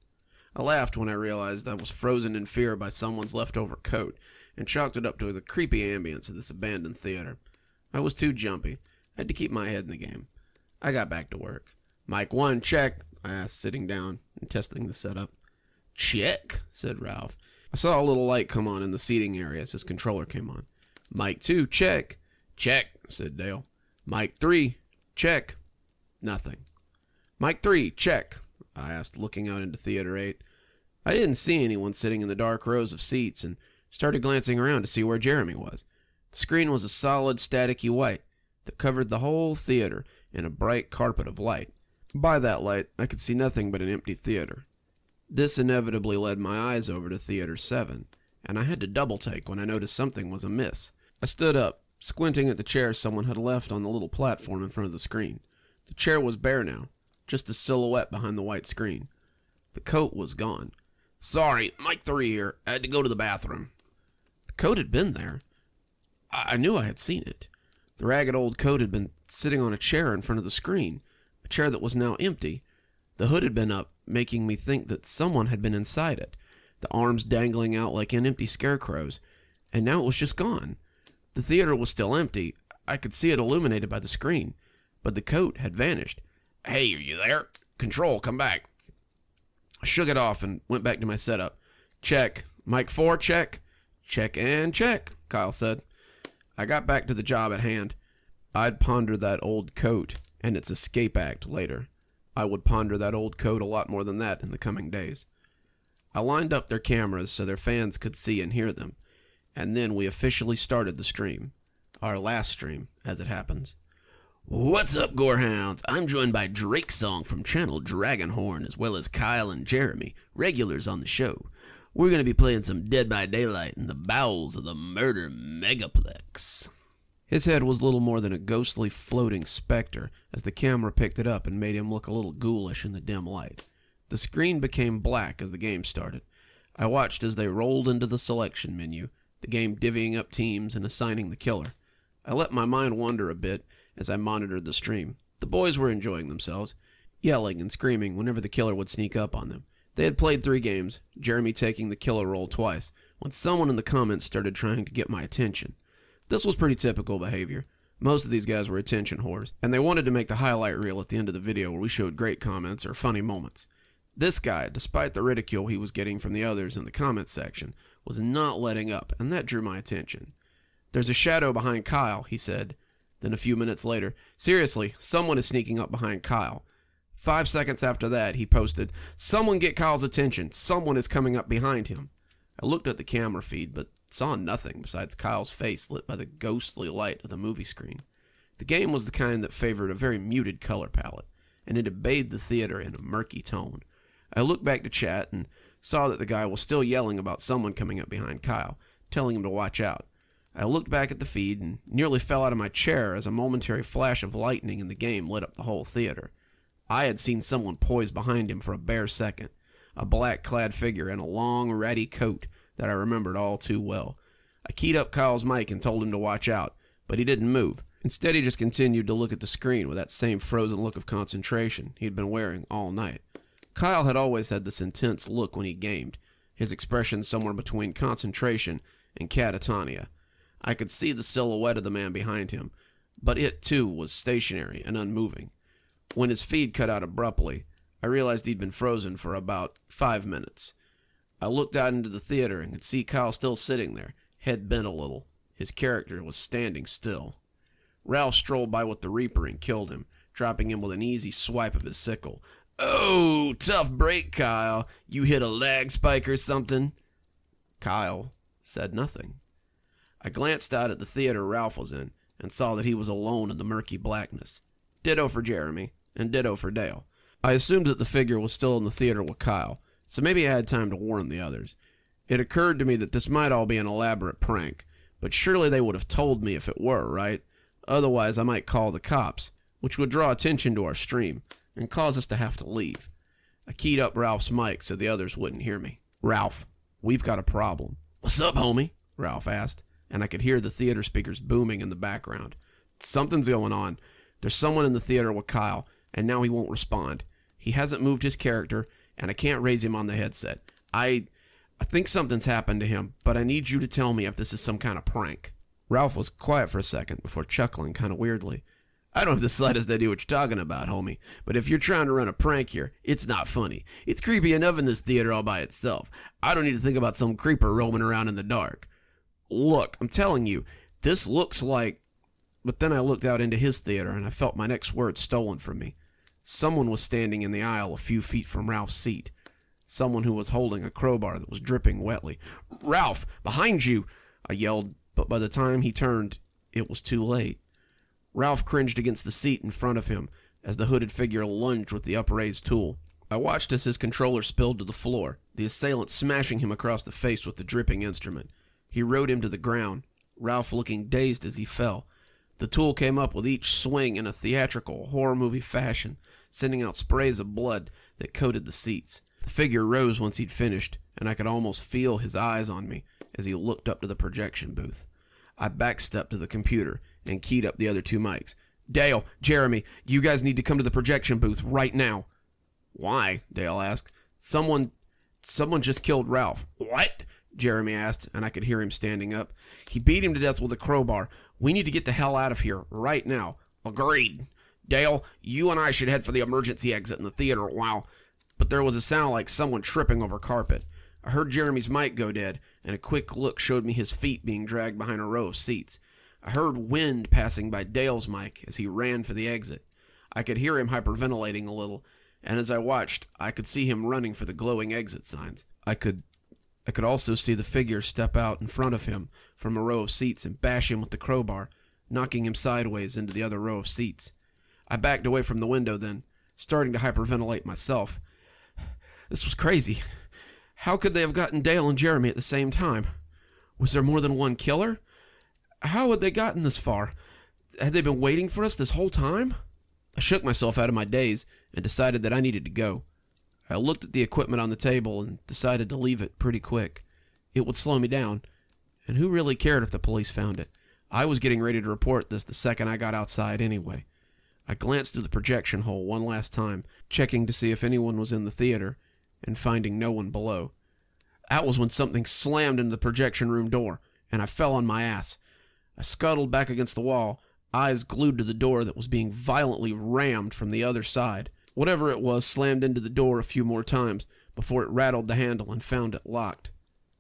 I laughed when I realized I was frozen in fear by someone's leftover coat, and chalked it up to the creepy ambience of this abandoned theater. I was too jumpy. I had to keep my head in the game. I got back to work. "Mic 1, check," I asked, sitting down and testing the setup. "Check," said Ralph. I saw a little light come on in the seating area as his controller came on. "Mic 2, check." "Check," said Dale. "Mic 3, check." Nothing. "Mic 3, check," I asked, looking out into Theater 8. I didn't see anyone sitting in the dark rows of seats and started glancing around to see where Jeremy was. The screen was a solid, staticky white that covered the whole theater in a bright carpet of light. By that light, I could see nothing but an empty theater. This inevitably led my eyes over to Theater 7, and I had to double-take when I noticed something was amiss. I stood up, squinting at the chair someone had left on the little platform in front of the screen. The chair was bare now, just a silhouette behind the white screen. The coat was gone. "Sorry, Mike 3 here. I had to go to the bathroom." The coat had been there. I knew I had seen it. The ragged old coat had been sitting on a chair in front of the screen, a chair that was now empty. The hood had been up, making me think that someone had been inside it, the arms dangling out like empty scarecrows, and now it was just gone. The theater was still empty. I could see it illuminated by the screen, but the coat had vanished. "Hey, are you there? Control, come back." I shook it off and went back to my setup. "Check. Mike 4, check. Check and check," Kyle said. I got back to the job at hand. I'd ponder that old coat and its escape act later. I would ponder that old coat a lot more than that in the coming days. I lined up their cameras so their fans could see and hear them, and then we officially started the stream. Our last stream, as it happens. "What's up, Gorehounds? I'm joined by Drake Song from channel Dragonhorn, as well as Kyle and Jeremy, regulars on the show. We're going to be playing some Dead by Daylight in the bowels of the murder megaplex." His head was little more than a ghostly floating specter as the camera picked it up and made him look a little ghoulish in the dim light. The screen became black as the game started. I watched as they rolled into the selection menu, the game divvying up teams and assigning the killer. I let my mind wander a bit as I monitored the stream. The boys were enjoying themselves, yelling and screaming whenever the killer would sneak up on them. They had played 3 games, Jeremy taking the killer role twice, when someone in the comments started trying to get my attention. This was pretty typical behavior. Most of these guys were attention whores, and they wanted to make the highlight reel at the end of the video where we showed great comments or funny moments. This guy, despite the ridicule he was getting from the others in the comments section, was not letting up, and that drew my attention. "There's a shadow behind Kyle," he said. Then a few minutes later, "Seriously, someone is sneaking up behind Kyle." 5 seconds after that, he posted, "Someone get Kyle's attention. Someone is coming up behind him." I looked at the camera feed, but saw nothing besides Kyle's face lit by the ghostly light of the movie screen. The game was the kind that favored a very muted color palette, and it had bathed the theater in a murky tone. I looked back to chat and saw that the guy was still yelling about someone coming up behind Kyle, telling him to watch out. I looked back at the feed and nearly fell out of my chair as a momentary flash of lightning in the game lit up the whole theater. I had seen someone poised behind him for a bare second, a black-clad figure in a long, ratty coat that I remembered all too well. I keyed up Kyle's mic and told him to watch out, but he didn't move. Instead, he just continued to look at the screen with that same frozen look of concentration he'd been wearing all night. Kyle had always had this intense look when he gamed, his expression somewhere between concentration and catatonia. I could see the silhouette of the man behind him, but it, too, was stationary and unmoving. When his feed cut out abruptly, I realized he'd been frozen for about 5 minutes. I looked out into the theater and could see Kyle still sitting there, head bent a little. His character was standing still. Ralph strolled by with the Reaper and killed him, dropping him with an easy swipe of his sickle. "Oh, tough break, Kyle. You hit a lag spike or something?" Kyle said nothing. I glanced out at the theater Ralph was in and saw that he was alone in the murky blackness. Ditto for Jeremy, and ditto for Dale. I assumed that the figure was still in the theater with Kyle, so maybe I had time to warn the others. It occurred to me that this might all be an elaborate prank, but surely they would have told me if it were, right? Otherwise, I might call the cops, which would draw attention to our stream and cause us to have to leave. I keyed up Ralph's mic so the others wouldn't hear me. "Ralph, we've got a problem." "What's up, homie?" Ralph asked, and I could hear the theater speakers booming in the background. "Something's going on. There's someone in the theater with Kyle, and now he won't respond. He hasn't moved his character, and I can't raise him on the headset. I think something's happened to him, but I need you to tell me if this is some kind of prank." Ralph was quiet for a second before chuckling kind of weirdly. "I don't have the slightest idea what you're talking about, homie, but if you're trying to run a prank here, it's not funny. It's creepy enough in this theater all by itself. I don't need to think about some creeper roaming around in the dark. Look, I'm telling you, this looks like..." But then I looked out into his theater and I felt my next words stolen from me. Someone was standing in the aisle a few feet from Ralph's seat. Someone who was holding a crowbar that was dripping wetly. "Ralph, behind you!" I yelled, but by the time he turned, it was too late. Ralph cringed against the seat in front of him as the hooded figure lunged with the upraised tool. I watched as his controller spilled to the floor, the assailant smashing him across the face with the dripping instrument. He rode him to the ground, Ralph looking dazed as he fell. The tool came up with each swing in a theatrical, horror movie fashion, sending out sprays of blood that coated the seats. The figure rose once he'd finished, and I could almost feel his eyes on me as he looked up to the projection booth. I backstepped to the computer and keyed up the other 2 mics. "Dale, Jeremy, you guys need to come to the projection booth right now." "Why?" Dale asked. Someone just killed Ralph." "What?" Jeremy asked, and I could hear him standing up. "He beat him to death with a crowbar. We need to get the hell out of here, right now." "Agreed. Dale, you and I should head for the emergency exit in the theater while..." But there was a sound like someone tripping over carpet. I heard Jeremy's mic go dead, and a quick look showed me his feet being dragged behind a row of seats. I heard wind passing by Dale's mic as he ran for the exit. I could hear him hyperventilating a little, and as I watched, I could see him running for the glowing exit signs. I could also see the figure step out in front of him from a row of seats and bash him with the crowbar, knocking him sideways into the other row of seats. I backed away from the window then, starting to hyperventilate myself. This was crazy. How could they have gotten Dale and Jeremy at the same time? Was there more than one killer? How had they gotten this far? Had they been waiting for us this whole time? I shook myself out of my daze and decided that I needed to go. I looked at the equipment on the table and decided to leave it pretty quick. It would slow me down, and who really cared if the police found it? I was getting ready to report this the second I got outside anyway. I glanced through the projection hole one last time, checking to see if anyone was in the theater, and finding no one below. That was when something slammed into the projection room door, and I fell on my ass. I scuttled back against the wall, eyes glued to the door that was being violently rammed from the other side. Whatever it was slammed into the door a few more times before it rattled the handle and found it locked.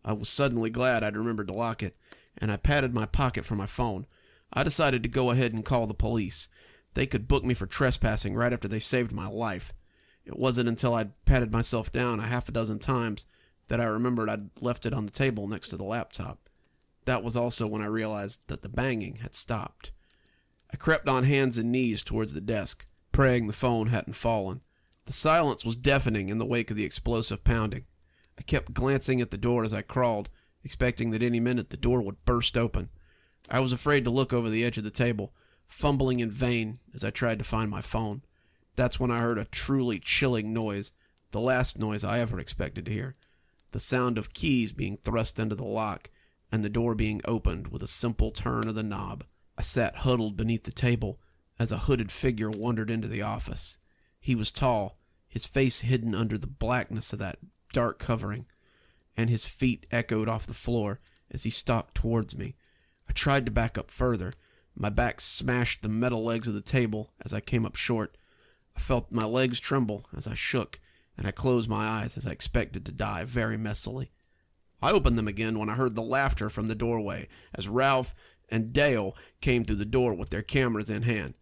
I was suddenly glad I'd remembered to lock it, and I patted my pocket for my phone. I decided to go ahead and call the police. They could book me for trespassing right after they saved my life. It wasn't until I'd patted myself down a half a dozen times that I remembered I'd left it on the table next to the laptop. That was also when I realized that the banging had stopped. I crept on hands and knees towards the desk, praying the phone hadn't fallen. The silence was deafening in the wake of the explosive pounding. I kept glancing at the door as I crawled, expecting that any minute the door would burst open. I was afraid to look over the edge of the table, fumbling in vain as I tried to find my phone. That's when I heard a truly chilling noise, the last noise I ever expected to hear. The sound of keys being thrust into the lock, and the door being opened with a simple turn of the knob. I sat huddled beneath the table as a hooded figure wandered into the office. He was tall, his face hidden under the blackness of that dark covering, and his feet echoed off the floor as he stalked towards me. I tried to back up further. My back smashed the metal legs of the table as I came up short. I felt my legs tremble as I shook, and I closed my eyes as I expected to die very messily. I opened them again when I heard the laughter from the doorway as Ralph and Dale came through the door with their cameras in hand.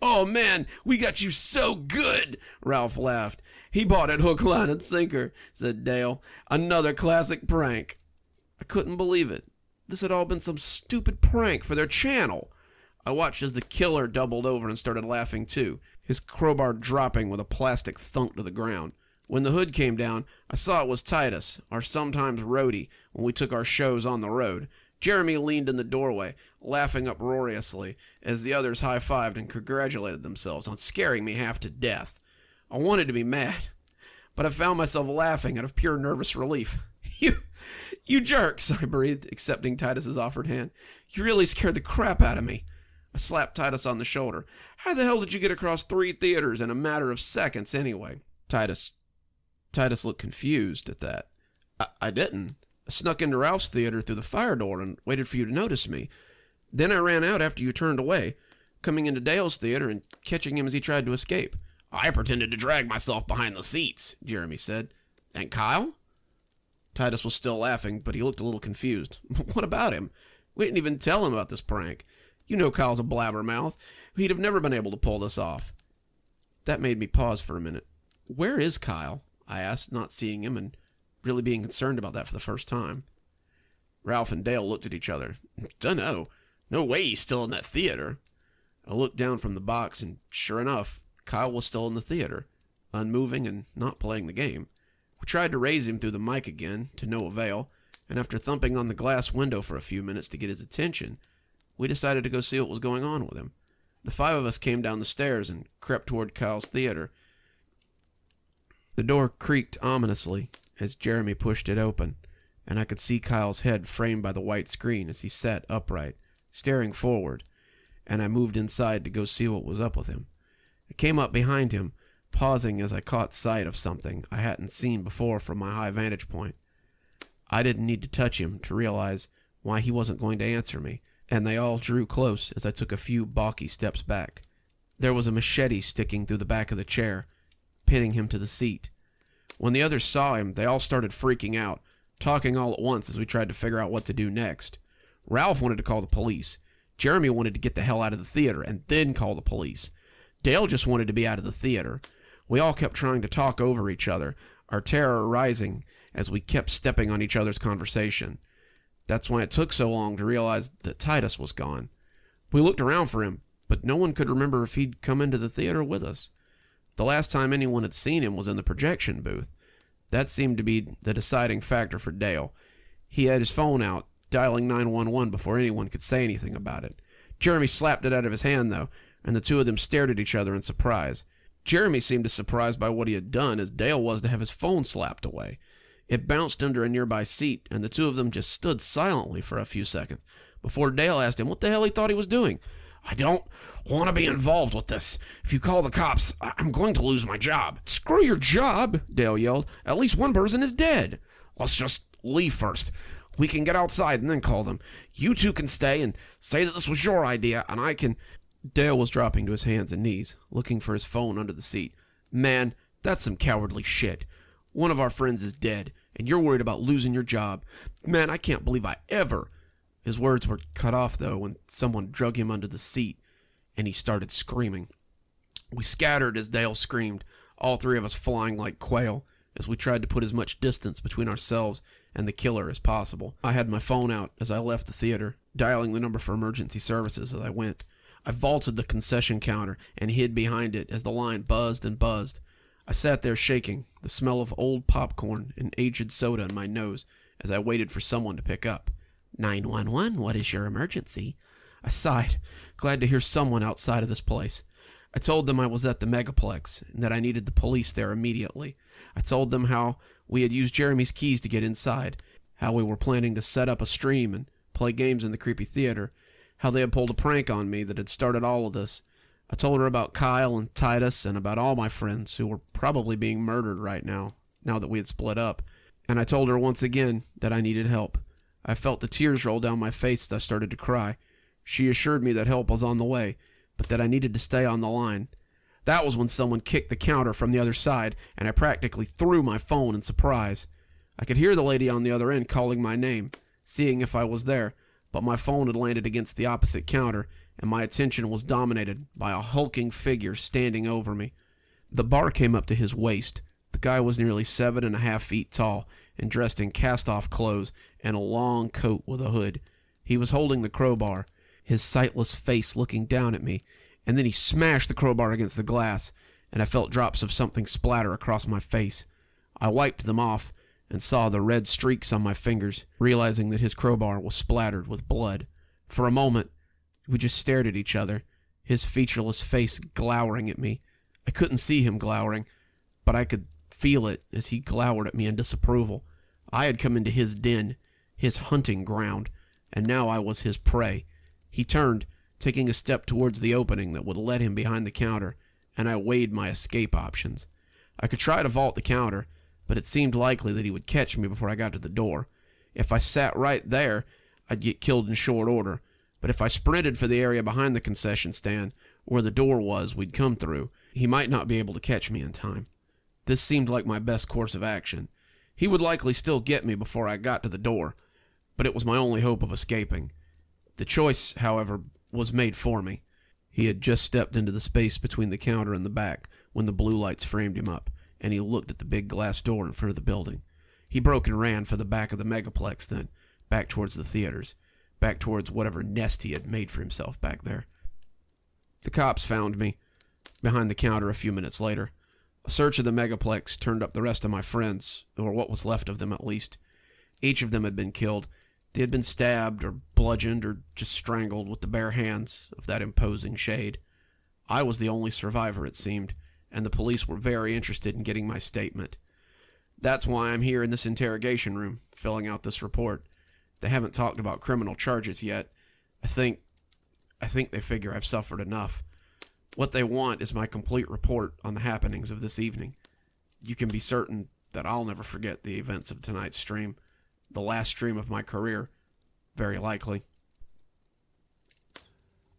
"Oh man, we got you so good," Ralph laughed. "He bought it hook, line, and sinker," said Dale. "Another classic prank." I couldn't believe it. This had all been some stupid prank for their channel. I watched as the killer doubled over and started laughing too, his crowbar dropping with a plastic thunk to the ground. When the hood came down, I saw it was Titus, our sometimes roadie, when we took our shows on the road. Jeremy leaned in the doorway, laughing uproariously, as the others high-fived and congratulated themselves on scaring me half to death. I wanted to be mad, but I found myself laughing out of pure nervous relief. You jerks," I breathed, accepting Titus's offered hand. "You really scared the crap out of me." I slapped Titus on the shoulder. "How the hell did you get across 3 theaters in a matter of seconds anyway?" Titus looked confused at that. I didn't. I snuck into Ralph's theater through the fire door and waited for you to notice me. Then I ran out after you turned away, coming into Dale's theater and catching him as he tried to escape." "I pretended to drag myself behind the seats," Jeremy said. "And Kyle?" Titus was still laughing, but he looked a little confused. "What about him? We didn't even tell him about this prank. You know Kyle's a blabbermouth. He'd have never been able to pull this off." That made me pause for a minute. "Where is Kyle?" I asked, not seeing him and really being concerned about that for the first time. Ralph and Dale looked at each other. "Dunno. No way he's still in that theater." I looked down from the box, and sure enough, Kyle was still in the theater, unmoving and not playing the game. We tried to raise him through the mic again, to no avail, and after thumping on the glass window for a few minutes to get his attention, we decided to go see what was going on with him. The 5 of us came down the stairs and crept toward Kyle's theater. The door creaked ominously as Jeremy pushed it open, and I could see Kyle's head framed by the white screen as he sat upright, staring forward, and I moved inside to go see what was up with him. I came up behind him, pausing as I caught sight of something I hadn't seen before from my high vantage point. I didn't need to touch him to realize why he wasn't going to answer me, and they all drew close as I took a few balky steps back. There was a machete sticking through the back of the chair, pinning him to the seat. When the others saw him, they all started freaking out, talking all at once as we tried to figure out what to do next. Ralph wanted to call the police. Jeremy wanted to get the hell out of the theater and then call the police. Dale just wanted to be out of the theater. We all kept trying to talk over each other, our terror rising as we kept stepping on each other's conversation. That's why it took so long to realize that Titus was gone. We looked around for him, but no one could remember if he'd come into the theater with us. The last time anyone had seen him was in the projection booth. That seemed to be the deciding factor for Dale. He had his phone out, dialing 911 before anyone could say anything about it. Jeremy slapped it out of his hand, though, and the two of them stared at each other in surprise. Jeremy seemed as surprised by what he had done as Dale was to have his phone slapped away. It bounced under a nearby seat, and the two of them just stood silently for a few seconds before Dale asked him what the hell he thought he was doing. I don't want to be involved with this. If you call the cops, I'm going to lose my job. Screw your job, Dale yelled. At least one person is dead. Let's just leave first. We can get outside and then call them. You two can stay and say that this was your idea, and I can... Dale was dropping to his hands and knees, looking for his phone under the seat. Man, that's some cowardly shit. One of our friends is dead, and you're worried about losing your job. Man, I can't believe I ever... His words were cut off, though, when someone drug him under the seat, and he started screaming. We scattered as Dale screamed, all 3 of us flying like quail, as we tried to put as much distance between ourselves and the killer as possible. I had my phone out as I left the theater, dialing the number for emergency services as I went. I vaulted the concession counter and hid behind it as the line buzzed and buzzed. I sat there shaking, the smell of old popcorn and aged soda in my nose as I waited for someone to pick up. 911, what is your emergency? I sighed, glad to hear someone outside of this place. I told them I was at the Megaplex and that I needed the police there immediately. I told them how we had used Jeremy's keys to get inside, how we were planning to set up a stream and play games in the creepy theater, how they had pulled a prank on me that had started all of this. I told her about Kyle and Titus and about all my friends who were probably being murdered right now that we had split up. And I told her once again that I needed help. I felt the tears roll down my face as I started to cry. She assured me that help was on the way, but that I needed to stay on the line. That was when someone kicked the counter from the other side, and I practically threw my phone in surprise. I could hear the lady on the other end calling my name, seeing if I was there, but my phone had landed against the opposite counter, and my attention was dominated by a hulking figure standing over me. The bar came up to his waist. The guy was nearly 7.5 feet tall and dressed in cast-off clothes and a long coat with a hood. He was holding the crowbar, his sightless face looking down at me, and then he smashed the crowbar against the glass, and I felt drops of something splatter across my face. I wiped them off and saw the red streaks on my fingers, realizing that his crowbar was splattered with blood. For a moment, we just stared at each other, his featureless face glowering at me. I couldn't see him glowering, but I could feel it as he glowered at me in disapproval. I had come into his den, his hunting ground, and now I was his prey. He turned, taking a step towards the opening that would let him behind the counter, and I weighed my escape options. I could try to vault the counter, but it seemed likely that he would catch me before I got to the door. If I sat right there, I'd get killed in short order, but if I sprinted for the area behind the concession stand, where the door was we'd come through, he might not be able to catch me in time. This seemed like my best course of action. He would likely still get me before I got to the door, but it was my only hope of escaping. The choice, however, was made for me. He had just stepped into the space between the counter and the back when the blue lights framed him up, and he looked at the big glass door in front of the building. He broke and ran for the back of the Megaplex then, back towards the theaters, back towards whatever nest he had made for himself back there. The cops found me behind the counter a few minutes later. A search of the Megaplex turned up the rest of my friends, or what was left of them at least. Each of them had been killed, They had been stabbed or bludgeoned or just strangled with the bare hands of that imposing shade. I was the only survivor, it seemed, and the police were very interested in getting my statement. That's why I'm here in this interrogation room, filling out this report. They haven't talked about criminal charges yet. I think they figure I've suffered enough. What they want is my complete report on the happenings of this evening. You can be certain that I'll never forget the events of tonight's stream. The last stream of my career, very likely.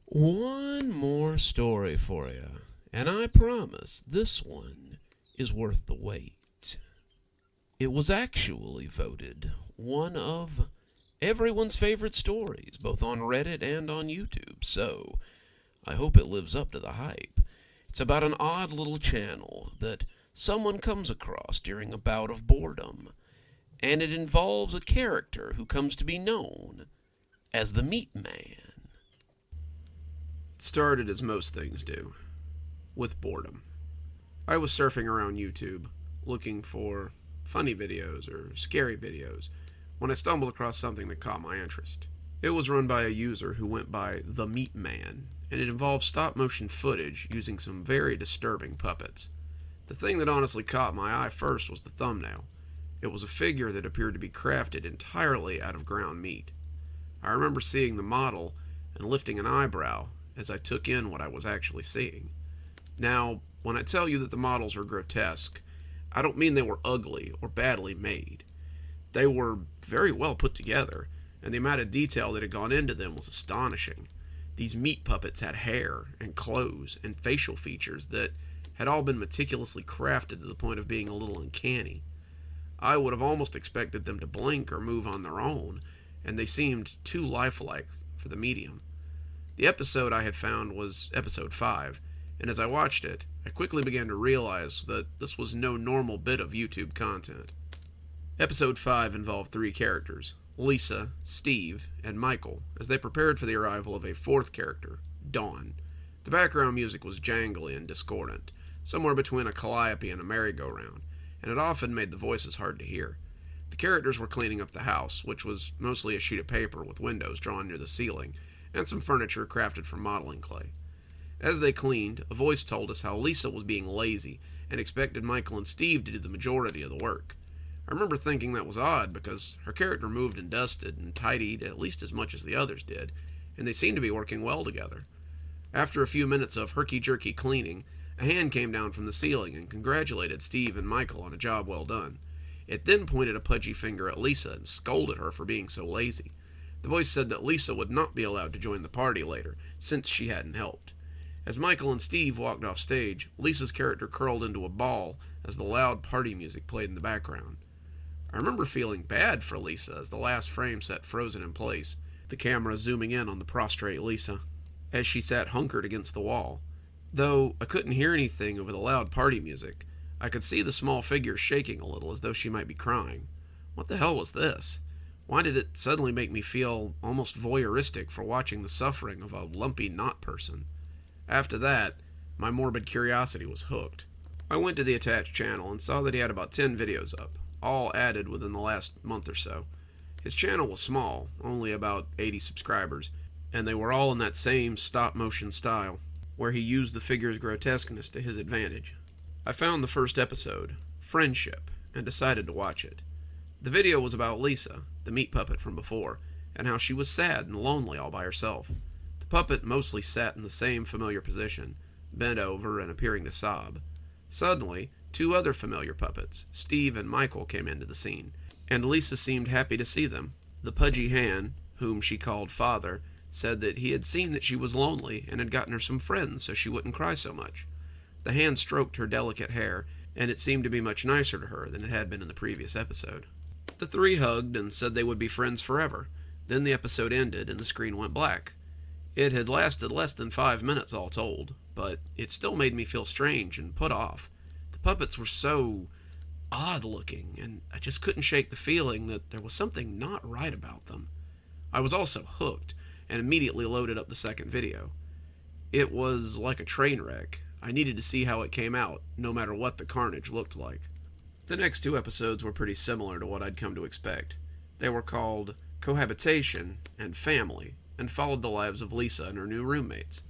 One more story for you, and I promise this one is worth the wait. It was actually voted one of everyone's favorite stories, both on Reddit and on YouTube, so I hope it lives up to the hype. It's about an odd little channel that someone comes across during a bout of boredom, and it involves a character who comes to be known as the Meat Man. It started as most things do, with boredom. I was surfing around YouTube, looking for funny videos or scary videos, when I stumbled across something that caught my interest. It was run by a user who went by The Meat Man, and it involved stop-motion footage using some very disturbing puppets. The thing that honestly caught my eye first was the thumbnail. It was a figure that appeared to be crafted entirely out of ground meat. I remember seeing the model and lifting an eyebrow as I took in what I was actually seeing. Now, when I tell you that the models were grotesque, I don't mean they were ugly or badly made. They were very well put together, and the amount of detail that had gone into them was astonishing. These meat puppets had hair and clothes and facial features that had all been meticulously crafted to the point of being a little uncanny. I would have almost expected them to blink or move on their own, and they seemed too lifelike for the medium. The episode I had found was episode 5, and as I watched it, I quickly began to realize that this was no normal bit of YouTube content. Episode 5 involved 3 characters, Lisa, Steve, and Michael, as they prepared for the arrival of a 4th character, Dawn. The background music was jangly and discordant, somewhere between a calliope and a merry-go-round, and it often made the voices hard to hear. The characters were cleaning up the house, which was mostly a sheet of paper with windows drawn near the ceiling, and some furniture crafted from modeling clay. As they cleaned, a voice told us how Lisa was being lazy and expected Michael and Steve to do the majority of the work. I remember thinking that was odd because her character moved and dusted and tidied at least as much as the others did, and they seemed to be working well together. After a few minutes of herky-jerky cleaning, a hand came down from the ceiling and congratulated Steve and Michael on a job well done. It then pointed a pudgy finger at Lisa and scolded her for being so lazy. The voice said that Lisa would not be allowed to join the party later, since she hadn't helped. As Michael and Steve walked off stage, Lisa's character curled into a ball as the loud party music played in the background. I remember feeling bad for Lisa as the last frame sat frozen in place, the camera zooming in on the prostrate Lisa, as she sat hunkered against the wall. Though I couldn't hear anything over the loud party music, I could see the small figure shaking a little as though she might be crying. What the hell was this? Why did it suddenly make me feel almost voyeuristic for watching the suffering of a lumpy knot person? After that, my morbid curiosity was hooked. I went to the attached channel and saw that he had about 10 videos up, all added within the last month or so. His channel was small, only about 80 subscribers, and they were all in that same stop-motion style, where he used the figure's grotesqueness to his advantage. I found the first episode, Friendship, and decided to watch it. The video was about Lisa, the meat puppet from before, and how she was sad and lonely all by herself. The puppet mostly sat in the same familiar position, bent over and appearing to sob. Suddenly, 2 other familiar puppets, Steve and Michael, came into the scene, and Lisa seemed happy to see them. The pudgy hand, whom she called Father, said that he had seen that she was lonely and had gotten her some friends so she wouldn't cry so much. The hand stroked her delicate hair, and it seemed to be much nicer to her than it had been in the previous episode. The 3 hugged and said they would be friends forever. Then the episode ended and the screen went black. It had lasted less than 5 minutes all told, but it still made me feel strange and put off. The puppets were so odd-looking, and I just couldn't shake the feeling that there was something not right about them. I was also hooked, and immediately loaded up the second video. It was like a train wreck. I needed to see how it came out, no matter what the carnage looked like. The next 2 episodes were pretty similar to what I'd come to expect. They were called cohabitation, and family, and followed the lives of Lisa and her new roommates.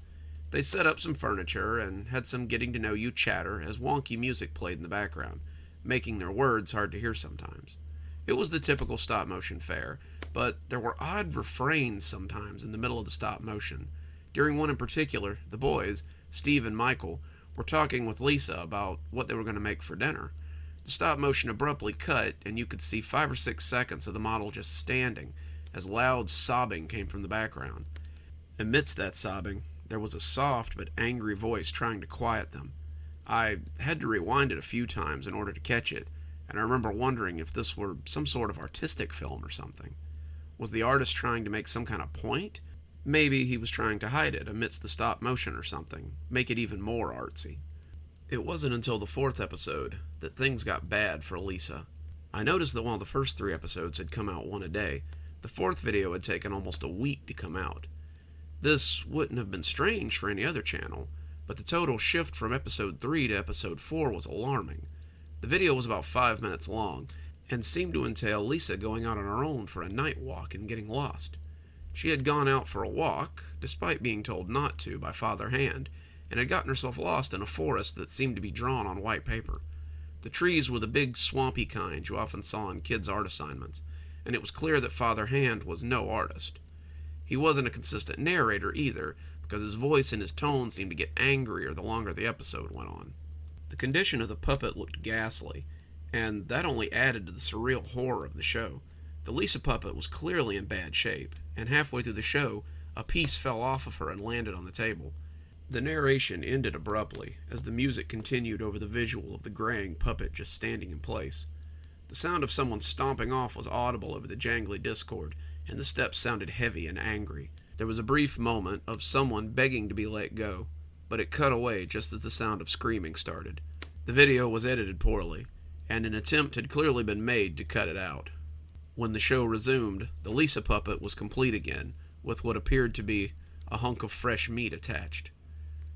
They set up some furniture and had some getting-to-know-you chatter as wonky music played in the background, making their words hard to hear sometimes. It was the typical stop-motion fare, but there were odd refrains sometimes in the middle of the stop-motion. During one in particular, the boys, Steve and Michael, were talking with Lisa about what they were going to make for dinner. The stop-motion abruptly cut, and you could see 5 or 6 seconds of the model just standing, as loud sobbing came from the background. Amidst that sobbing, there was a soft but angry voice trying to quiet them. I had to rewind it a few times in order to catch it, and I remember wondering if this were some sort of artistic film or something. Was the artist trying to make some kind of point? Maybe he was trying to hide it amidst the stop motion or something, make it even more artsy. It wasn't until the 4th episode that things got bad for Lisa. I noticed that while the first 3 episodes had come out one a day, the 4th video had taken almost a week to come out. This wouldn't have been strange for any other channel, but the total shift from episode 3 to episode 4 was alarming. The video was about 5 minutes long, and seemed to entail Lisa going out on her own for a night walk and getting lost. She had gone out for a walk, despite being told not to by Father Hand, and had gotten herself lost in a forest that seemed to be drawn on white paper. The trees were the big swampy kind you often saw in kids' art assignments, and it was clear that Father Hand was no artist. He wasn't a consistent narrator either, because his voice and his tone seemed to get angrier the longer the episode went on. The condition of the puppet looked ghastly, and that only added to the surreal horror of the show. The Lisa puppet was clearly in bad shape, and halfway through the show, a piece fell off of her and landed on the table. The narration ended abruptly, as the music continued over the visual of the graying puppet just standing in place. The sound of someone stomping off was audible over the jangly Discord, and the steps sounded heavy and angry. There was a brief moment of someone begging to be let go, but it cut away just as the sound of screaming started. The video was edited poorly, and an attempt had clearly been made to cut it out. When the show resumed, the Lisa puppet was complete again, with what appeared to be a hunk of fresh meat attached.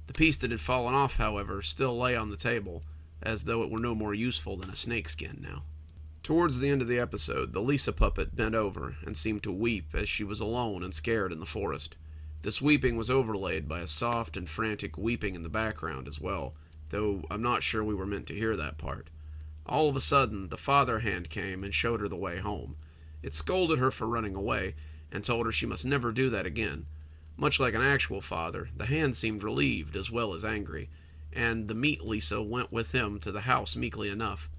The piece that had fallen off, however, still lay on the table, as though it were no more useful than a snakeskin now. Towards the end of the episode, the Lisa puppet bent over and seemed to weep as she was alone and scared in the forest. This weeping was overlaid by a soft and frantic weeping in the background as well, though I'm not sure we were meant to hear that part. All of a sudden, the Father Hand came and showed her the way home. It scolded her for running away, and told her she must never do that again. Much like an actual father, the Hand seemed relieved as well as angry, and the Meat Lisa went with him to the house meekly enough.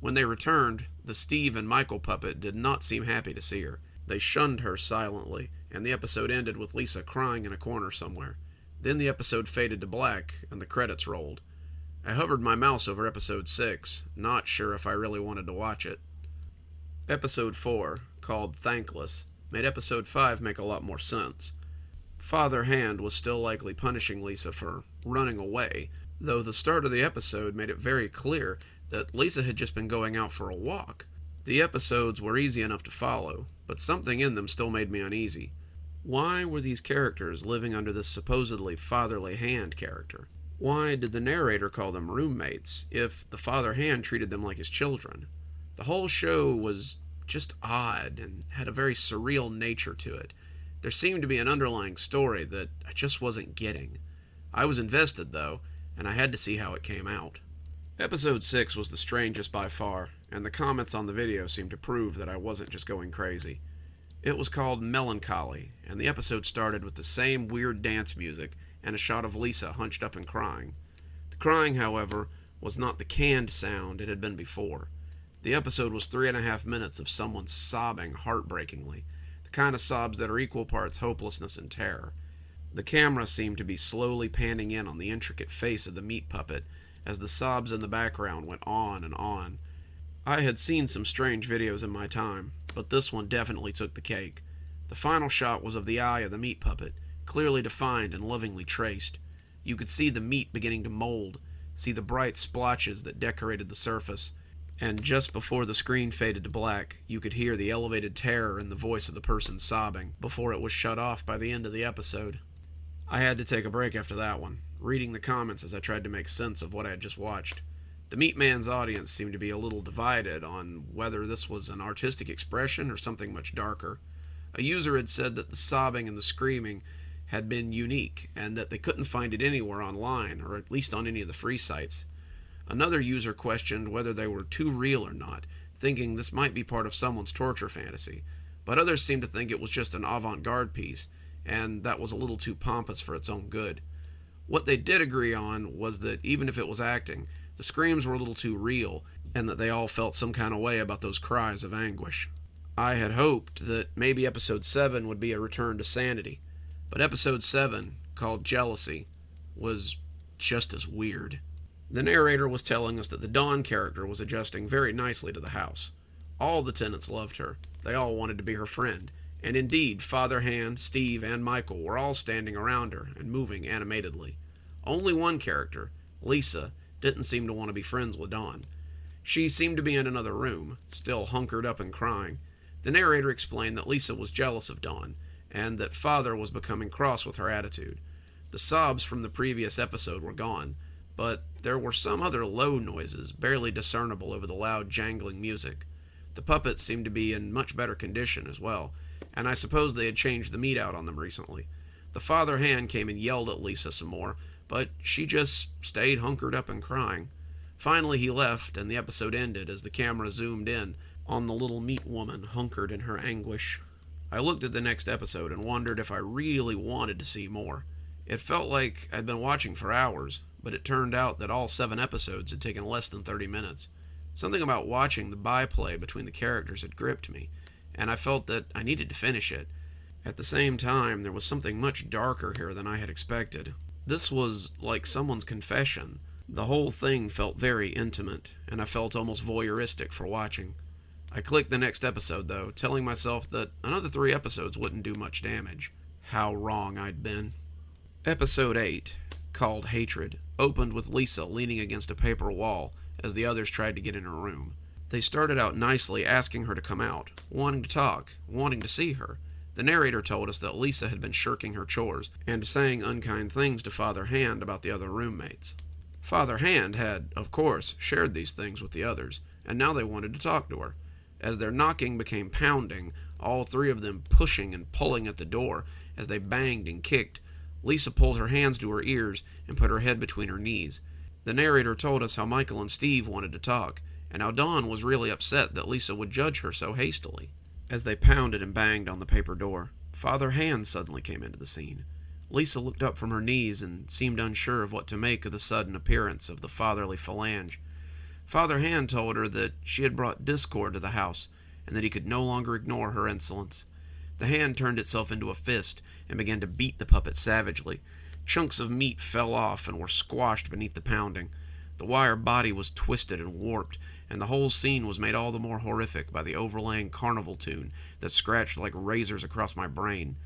When they returned, the Steve and Michael puppet did not seem happy to see her. They shunned her silently, and the episode ended with Lisa crying in a corner somewhere. Then the episode faded to black, and the credits rolled. I hovered my mouse over episode 6, not sure if I really wanted to watch it. Episode 4, called Thankless, made episode 5 make a lot more sense. Father Hand was still likely punishing Lisa for running away, though the start of the episode made it very clear that Lisa had just been going out for a walk. The episodes were easy enough to follow, but something in them still made me uneasy. Why were these characters living under this supposedly fatherly Hand character? Why did the narrator call them roommates if the Father Hand treated them like his children? The whole show was just odd and had a very surreal nature to it. There seemed to be an underlying story that I just wasn't getting. I was invested, though, and I had to see how it came out. Episode 6 was the strangest by far, and the comments on the video seemed to prove that I wasn't just going crazy. It was called Melancholy, and the episode started with the same weird dance music and a shot of Lisa hunched up and crying. The crying, however, was not the canned sound it had been before. The episode was 3.5 minutes of someone sobbing heartbreakingly, the kind of sobs that are equal parts hopelessness and terror. The camera seemed to be slowly panning in on the intricate face of the meat puppet as the sobs in the background went on and on. I had seen some strange videos in my time, but this one definitely took the cake. The final shot was of the eye of the meat puppet, clearly defined and lovingly traced. You could see the meat beginning to mold, see the bright splotches that decorated the surface, and just before the screen faded to black, you could hear the elevated terror in the voice of the person sobbing, before it was shut off by the end of the episode. I had to take a break after that one, reading the comments as I tried to make sense of what I had just watched. The Meat Man's audience seemed to be a little divided on whether this was an artistic expression or something much darker. A user had said that the sobbing and the screaming had been unique, and that they couldn't find it anywhere online, or at least on any of the free sites. Another user questioned whether they were too real or not, thinking this might be part of someone's torture fantasy, but others seemed to think it was just an avant-garde piece, and that was a little too pompous for its own good. What they did agree on was that even if it was acting, the screams were a little too real, and that they all felt some kind of way about those cries of anguish. I had hoped that maybe episode 7 would be a return to sanity, but episode 7, called Jealousy, was just as weird. The narrator was telling us that the Dawn character was adjusting very nicely to the house. All the tenants loved her. They all wanted to be her friend. And indeed, Father Han, Steve, and Michael were all standing around her and moving animatedly. Only one character, Lisa, didn't seem to want to be friends with Dawn. She seemed to be in another room, still hunkered up and crying. The narrator explained that Lisa was jealous of Dawn, and that Father was becoming cross with her attitude. The sobs from the previous episode were gone, but there were some other low noises, barely discernible over the loud jangling music. The puppets seemed to be in much better condition as well, and I suppose they had changed the meat out on them recently. The Father Han came and yelled at Lisa some more, but she just stayed hunkered up and crying. Finally he left, and the episode ended as the camera zoomed in on the little meat woman hunkered in her anguish. I looked at the next episode and wondered if I really wanted to see more. It felt like I'd been watching for hours, but it turned out that all 7 episodes had taken less than 30 minutes. Something about watching the byplay between the characters had gripped me, and I felt that I needed to finish it. At the same time, there was something much darker here than I had expected. This was like someone's confession. The whole thing felt very intimate, and I felt almost voyeuristic for watching. I clicked the next episode, though, telling myself that another 3 episodes wouldn't do much damage. How wrong I'd been. Episode 8, called Hatred, opened with Lisa leaning against a paper wall as the others tried to get in her room. They started out nicely asking her to come out, wanting to talk, wanting to see her. The narrator told us that Lisa had been shirking her chores and saying unkind things to Father Hand about the other roommates. Father Hand had, of course, shared these things with the others, and now they wanted to talk to her. As their knocking became pounding, all 3 of them pushing and pulling at the door as they banged and kicked, Lisa pulled her hands to her ears and put her head between her knees. The narrator told us how Michael and Steve wanted to talk, and how Dawn was really upset that Lisa would judge her so hastily. As they pounded and banged on the paper door, Father Hand suddenly came into the scene. Lisa looked up from her knees and seemed unsure of what to make of the sudden appearance of the fatherly phalange. Father Hand told her that she had brought discord to the house, and that he could no longer ignore her insolence. The hand turned itself into a fist and began to beat the puppet savagely. Chunks of meat fell off and were squashed beneath the pounding. The wire body was twisted and warped, and the whole scene was made all the more horrific by the overlaying carnival tune that scratched like razors across my brain.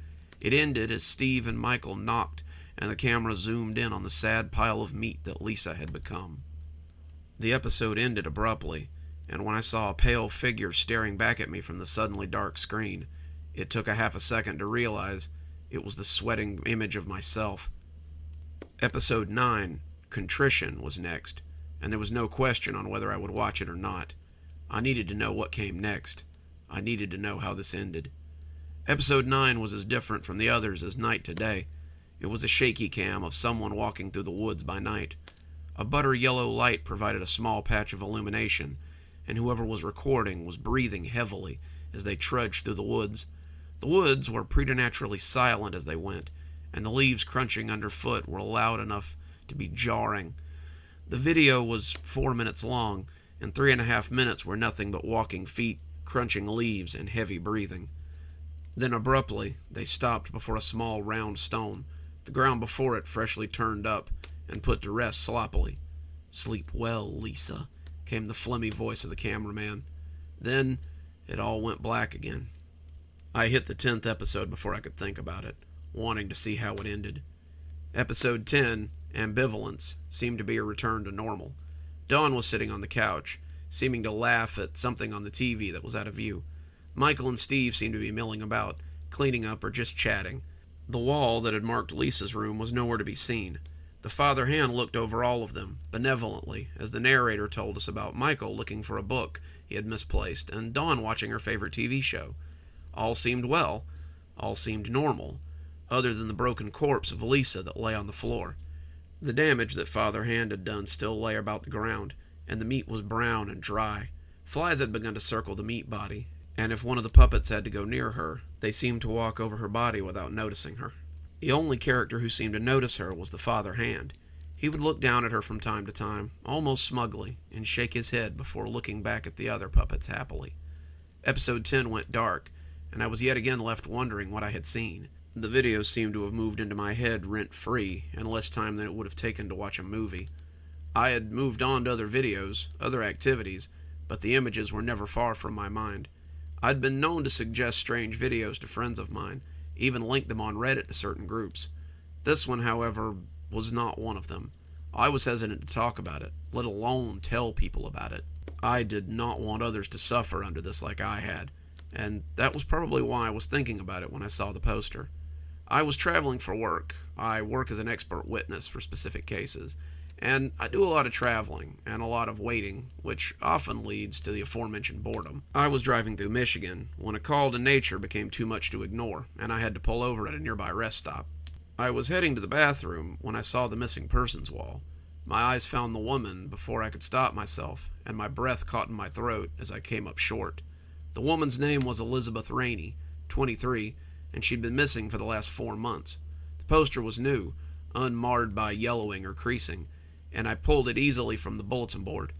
It ended as Steve and Michael knocked, and the camera zoomed in on the sad pile of meat that Lisa had become. The episode ended abruptly, and when I saw a pale figure staring back at me from the suddenly dark screen, it took a half a second to realize it was the sweating image of myself. Episode 9, Contrition, was next, and there was no question on whether I would watch it or not. I needed to know what came next. I needed to know how this ended. Episode 9 was as different from the others as night to day. It was a shaky cam of someone walking through the woods by night. A butter yellow light provided a small patch of illumination, and whoever was recording was breathing heavily as they trudged through the woods. The woods were preternaturally silent as they went, and the leaves crunching underfoot were loud enough to be jarring. The video was 4 minutes long, and 3.5 minutes were nothing but walking feet, crunching leaves, and heavy breathing. Then abruptly, they stopped before a small round stone, the ground before it freshly turned up and put to rest sloppily. "Sleep well, Lisa," came the phlegmy voice of the cameraman. Then it all went black again. I hit the 10th episode before I could think about it, wanting to see how it ended. Episode 10, Ambivalence, seemed to be a return to normal. Dawn was sitting on the couch, seeming to laugh at something on the TV that was out of view. Michael and Steve seemed to be milling about, cleaning up or just chatting. The wall that had marked Lisa's room was nowhere to be seen. The Father Hand looked over all of them, benevolently, as the narrator told us about Michael looking for a book he had misplaced, and Dawn watching her favorite TV show. All seemed well, All seemed normal, other than the broken corpse of Lisa that lay on the floor. The damage that Father Hand had done still lay about the ground, and the meat was brown and dry. Flies had begun to circle the meat body, and if one of the puppets had to go near her, they seemed to walk over her body without noticing her. The only character who seemed to notice her was the Father Hand. He would look down at her from time to time, almost smugly, and shake his head before looking back at the other puppets happily. Episode 10 went dark, and I was yet again left wondering what I had seen. The video seemed to have moved into my head rent-free, in less time than it would have taken to watch a movie. I had moved on to other videos, other activities, but the images were never far from my mind. I'd been known to suggest strange videos to friends of mine, even link them on Reddit to certain groups. This one, however, was not one of them. I was hesitant to talk about it, let alone tell people about it. I did not want others to suffer under this like I had, and that was probably why I was thinking about it when I saw the poster. I was traveling for work. I work as an expert witness for specific cases, and I do a lot of traveling and a lot of waiting, which often leads to the aforementioned boredom. I was driving through Michigan when a call to nature became too much to ignore, and I had to pull over at a nearby rest stop. I was heading to the bathroom when I saw the missing persons wall. My eyes found the woman before I could stop myself, and my breath caught in my throat as I came up short. The woman's name was Elizabeth Rainey, 23, and she'd been missing for the last 4 months. The poster was new, unmarred by yellowing or creasing, and I pulled it easily from the bulletin board.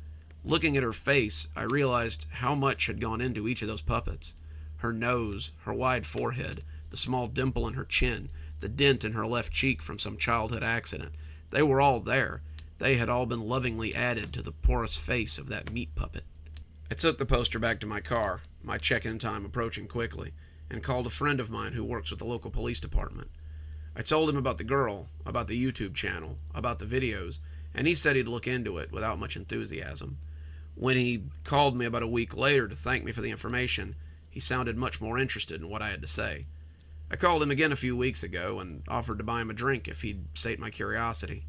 Looking at her face, I realized how much had gone into each of those puppets. Her nose, her wide forehead, the small dimple in her chin, the dent in her left cheek from some childhood accident. They were all there. They had all been lovingly added to the porous face of that meat puppet. I took the poster back to my car, my check-in time approaching quickly, and called a friend of mine who works with the local police department. I told him about the girl, about the YouTube channel, about the videos, and he said he'd look into it without much enthusiasm. When he called me about a week later to thank me for the information, he sounded much more interested in what I had to say. I called him again a few weeks ago and offered to buy him a drink if he'd sate my curiosity.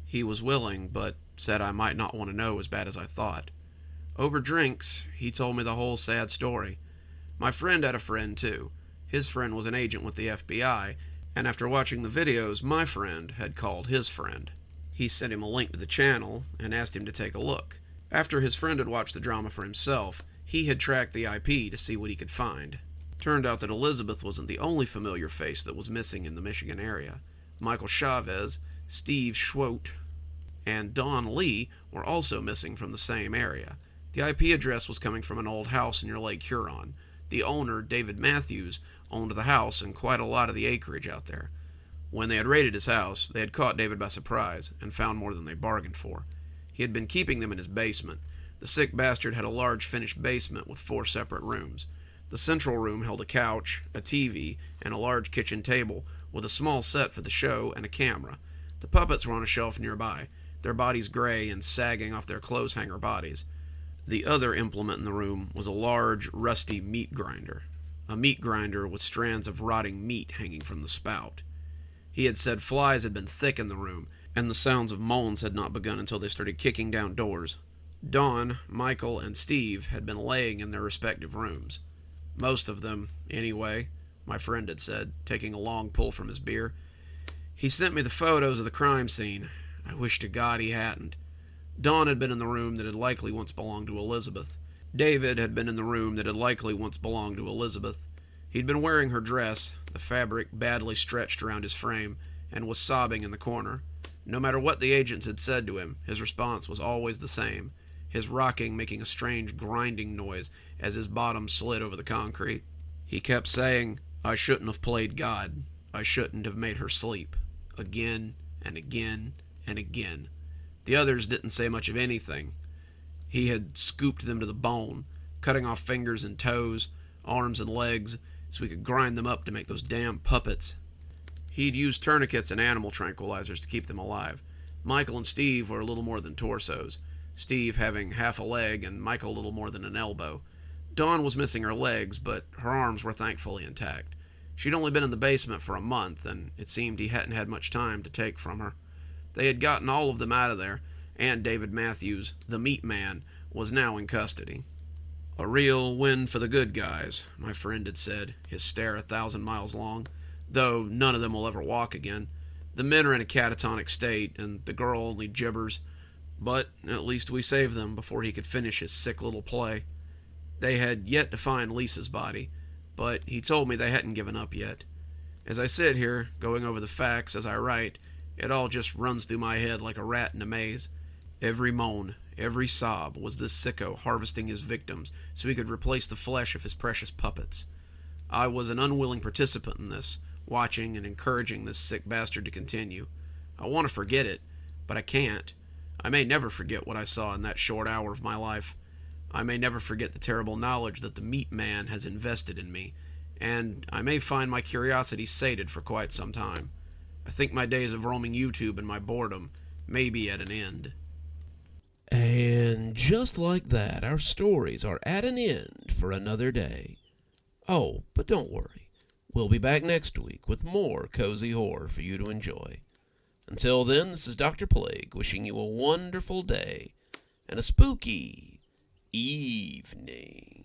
He was willing, but said I might not want to know as bad as I thought. Over drinks, he told me the whole sad story. My friend had a friend too. His friend was an agent with the FBI, and after watching the videos, my friend had called his friend. He sent him a link to the channel and asked him to take a look. After his friend had watched the drama for himself, he had tracked the IP to see what he could find. Turned out that Elizabeth wasn't the only familiar face that was missing in the Michigan area. Michael Chavez, Steve Schwote, and Don Lee were also missing from the same area. The IP address was coming from an old house near Lake Huron. The owner, David Matthews, owned the house and quite a lot of the acreage out there. When they had raided his house, they had caught David by surprise and found more than they bargained for. He had been keeping them in his basement. The sick bastard had a large finished basement with 4 separate rooms. The central room held a couch, a TV, and a large kitchen table with a small set for the show and a camera. The puppets were on a shelf nearby, their bodies gray and sagging off their clothes hanger bodies. The other implement in the room was a large, rusty meat grinder. A meat grinder with strands of rotting meat hanging from the spout. He had said flies had been thick in the room, and the sounds of moans had not begun until they started kicking down doors. Dawn, Michael, and Steve had been laying in their respective rooms. Most of them, anyway, my friend had said, taking a long pull from his beer. He sent me the photos of the crime scene. I wish to God he hadn't. Dawn had been in the room that had likely once belonged to Elizabeth. David had been in the room that had likely once belonged to Elizabeth. He'd been wearing her dress, the fabric badly stretched around his frame, and was sobbing in the corner. No matter what the agents had said to him, his response was always the same, his rocking making a strange grinding noise as his bottom slid over the concrete. He kept saying, "I shouldn't have played God. I shouldn't have made her sleep." Again and again and again. The others didn't say much of anything. He had scooped them to the bone, cutting off fingers and toes, arms and legs, so he could grind them up to make those damn puppets. He'd used tourniquets and animal tranquilizers to keep them alive. Michael and Steve were a little more than torsos, Steve having half a leg and Michael a little more than an elbow. Dawn was missing her legs, but her arms were thankfully intact. She'd only been in the basement for a month, and it seemed he hadn't had much time to take from her. They had gotten all of them out of there, and David Matthews, the meat man, was now in custody. A real win for the good guys, my friend had said, his stare 1,000 miles long, though none of them will ever walk again. The men are in a catatonic state, and the girl only gibbers, but at least we saved them before he could finish his sick little play. They had yet to find Lisa's body, but he told me they hadn't given up yet. As I sit here, going over the facts as I write, it all just runs through my head like a rat in a maze. Every moan, every sob was this sicko harvesting his victims so he could replace the flesh of his precious puppets. I was an unwilling participant in this, watching and encouraging this sick bastard to continue. I want to forget it, but I can't. I may never forget what I saw in that short hour of my life. I may never forget the terrible knowledge that the meat man has invested in me, and I may find my curiosity sated for quite some time. I think my days of roaming YouTube in my boredom may be at an end. And just like that, our stories are at an end for another day. Oh, but don't worry. We'll be back next week with more cozy horror for you to enjoy. Until then, this is Dr. Plague wishing you a wonderful day and a spooky evening.